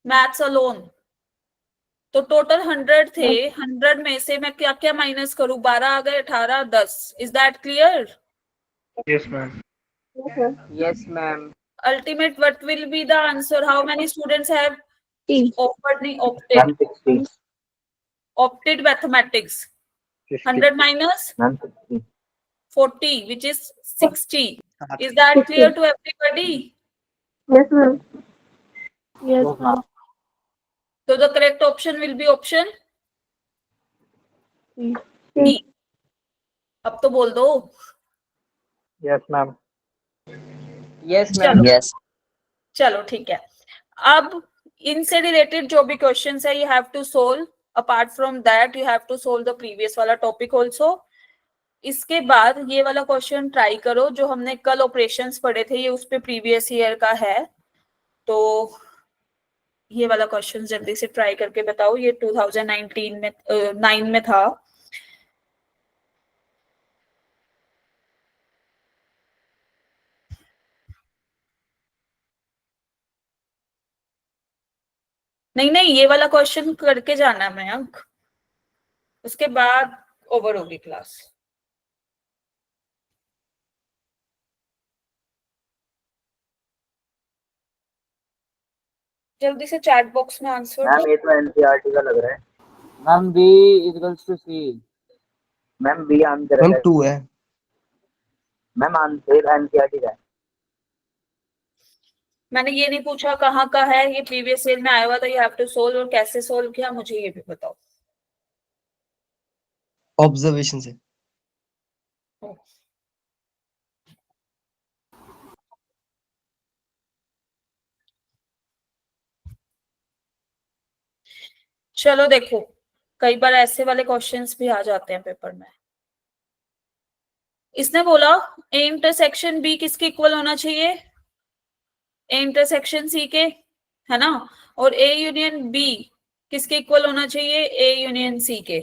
Speaker 1: मैथ्स अलोन, तो टोटल 100 थे। 100 में से मैं क्या क्या माइनस करूं? 12 आ गए, 18, 10। Is that clear?
Speaker 8: Yes ma'am.
Speaker 3: Yes ma'am.
Speaker 1: Ultimate, what will be the answer? How many students have opted mathematics? 100 minus 40, which is 60. Is that clear to everybody?
Speaker 4: Yes, ma'am. Yes, ma'am.
Speaker 1: So the correct option will be option C. अब तो बोल दो।
Speaker 8: Yes ma'am.
Speaker 3: Yes ma'am.
Speaker 7: Yes
Speaker 1: चलो ठीक है। अब इनसे related जो भी क्वेश्चंस है, you have to solve. Apart from that you have to solve the previous वाला टॉपिक ऑल्सो। इसके बाद ये वाला क्वेश्चन ट्राई करो जो हमने कल ऑपरेशंस पढ़े थे, ये उस पे प्रीवियस ईयर का है। तो ये वाला क्वेश्चन जल्दी से ट्राई करके बताओ। ये 2019 में 9 में था। नहीं नहीं, ये वाला क्वेश्चन करके जाना है मयंक, उसके बाद ओवर होगी क्लास। जल्दी से चैट बॉक्स में आंसर दो।
Speaker 10: मैम ये तो एनसीईआरटी का लग रहा है। Ma'am B equals to C. Ma'am B answer
Speaker 2: ma'am
Speaker 10: है।
Speaker 2: 2 है।
Speaker 10: मैम आंसर एनसीईआरटी का है।
Speaker 1: मैंने ये नहीं पूछा कहाँ का है, ये प्रीवियस ईयर में आया हुआ था। यू हैव टू सोल्व, और कैसे सोल्व किया मुझे ये भी बताओ।
Speaker 2: ऑब्जर्वेशन से। चलो देखो, कई बार ऐसे वाले क्वेश्चंस भी आ जाते हैं पेपर में। इसने बोला ए इंटरसेक्शन बी किसके इक्वल होना चाहिए? ए इंटरसेक्शन सी के, है ना? और ए यूनियन बी किसके इक्वल होना चाहिए? ए यूनियन सी के।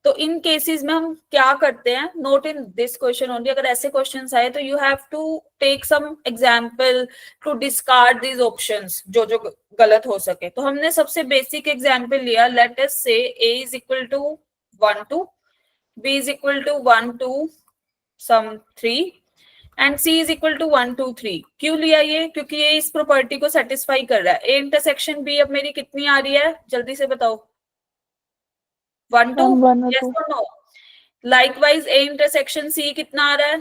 Speaker 2: तो इन केसेस में हम क्या करते हैं? Note in this question only. अगर ऐसे क्वेश्चंस आए तो you have to take some example to discard these options जो जो गलत हो सके। तो हमने सबसे बेसिक एग्जांपल लिया। Let us say a is equal to 1 2, b is equal to 1 2 सम 3 and c is equal to 1 2 3। क्यों लिया ये? क्योंकि ये इस प्रॉपर्टी को सेटिस्फाई कर रहा है। ए इंटरसेक्शन b अब मेरी कितनी आ रही है? जल्दी से बताओ। 1 2, yes or no?
Speaker 1: Likewise A intersection C कितना आ रहा है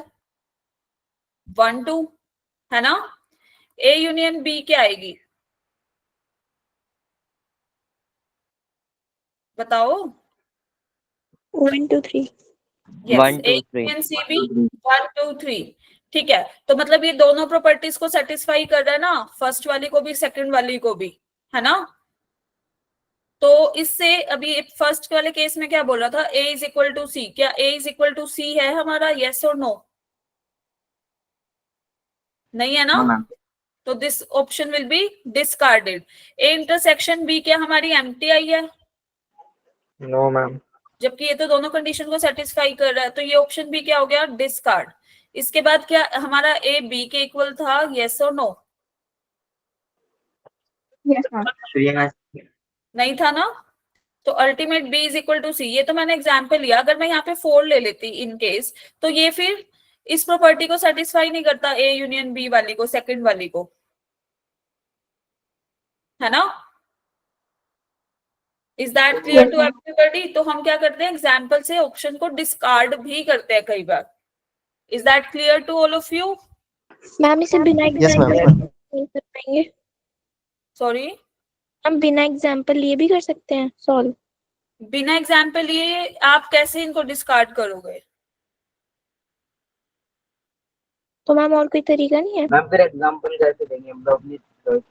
Speaker 1: 1 2 है ना। ए यूनियन बी क्या आएगी बताओ।
Speaker 6: 1 2 3
Speaker 1: यस
Speaker 7: 1
Speaker 1: ए
Speaker 7: 2 3
Speaker 1: यूनियन सी भी 1 2 3 ठीक है। तो मतलब ये दोनों प्रॉपर्टीज को सेटिस्फाई कर रहा है ना, फर्स्ट वाली को भी सेकंड वाली को भी, है ना। तो इससे अभी फर्स्ट वाले केस में क्या बोल रहा था, A is equal to C, क्या A is equal to C है हमारा, यस और नो? नहीं है ना।
Speaker 10: No ma'am.
Speaker 1: तो this option will be discarded. A intersection B क्या हमारी एम्प्टी आई है?
Speaker 5: No ma'am.
Speaker 1: जबकि ये तो दोनों कंडीशन को सेटिस्फाई कर रहा है, तो ये ऑप्शन भी क्या हो गया, डिस्कार्ड। इसके बाद क्या हमारा ए बी के इक्वल था, यस और नो? नहीं था ना। तो ultimate B is equal to C, ये तो मैंने एग्जाम्पल लिया। अगर मैं यहाँ पे 4 ले लेती इन केस, तो ये फिर इस प्रॉपर्टी को सेटिस्फाई नहीं करता, ए यूनियन बी वाली को, सेकंड वाली को, है ना। Is that clear to everybody? तो हम क्या करते हैं, एग्जाम्पल से ऑप्शन को डिस्कार्ड भी करते हैं कई बार। Is that clear to all of you?
Speaker 6: Ma'am इसे बिना एग्जाम्पल कर पाएंगे?
Speaker 1: सॉरी,
Speaker 6: हम बिना एग्जाम्पल लिए भी कर सकते हैं सॉल्व?
Speaker 1: बिना एग्जाम्पल लिए आप कैसे इनको डिस्कार्ड करोगे?
Speaker 6: तो मैम और कोई तरीका नहीं है?
Speaker 10: मैम फिर एग्जांपल कैसे देंगे हम लोग अपनी?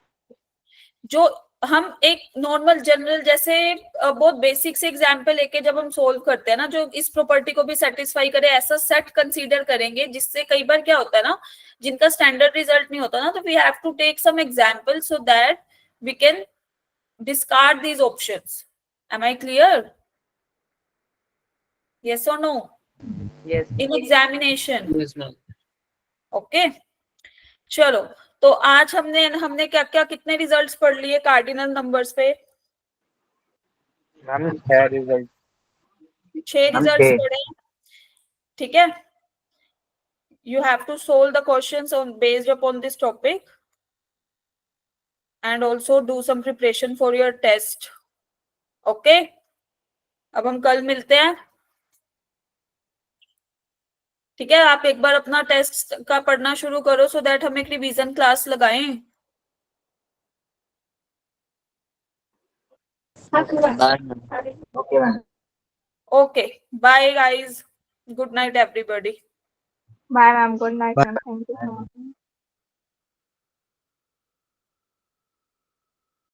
Speaker 1: जो हम एक नॉर्मल जनरल जैसे बहुत बेसिक से एग्जांपल लेके जब हम सोल्व करते हैं ना, जो इस प्रॉपर्टी को भी सेटिस्फाई करे, ऐसा सेट कंसीडर करेंगे। जिससे कई बार क्या होता है ना, जिनका स्टैंडर्ड रिजल्ट नहीं होता ना, तो we have to take some example so that we can discard these options. Am I clear? Yes or no?
Speaker 10: Yes.
Speaker 1: In examination.
Speaker 11: Yes, ma'am.
Speaker 1: Okay. चलो, तो आज हमने क्या क्या कितने रिजल्ट्स पढ़ लिए कार्डिनल नंबर्स पे?
Speaker 10: Ma'am 6 result.
Speaker 1: 6 रिजल्ट्स पढ़े, ठीक है। You have to solve the questions on based upon this topic and also do some preparation for your test. Okay? अब हम कल मिलते हैं, ठीक है। आप एक बार अपना टेस्ट का पढ़ना शुरू करो सो दैट हम एक रिवीजन क्लास लगाएं।
Speaker 10: Okay ma'am.
Speaker 1: Okay, bye guys, good night everybody.
Speaker 4: Bye ma'am, good night ma'am, thank you so much.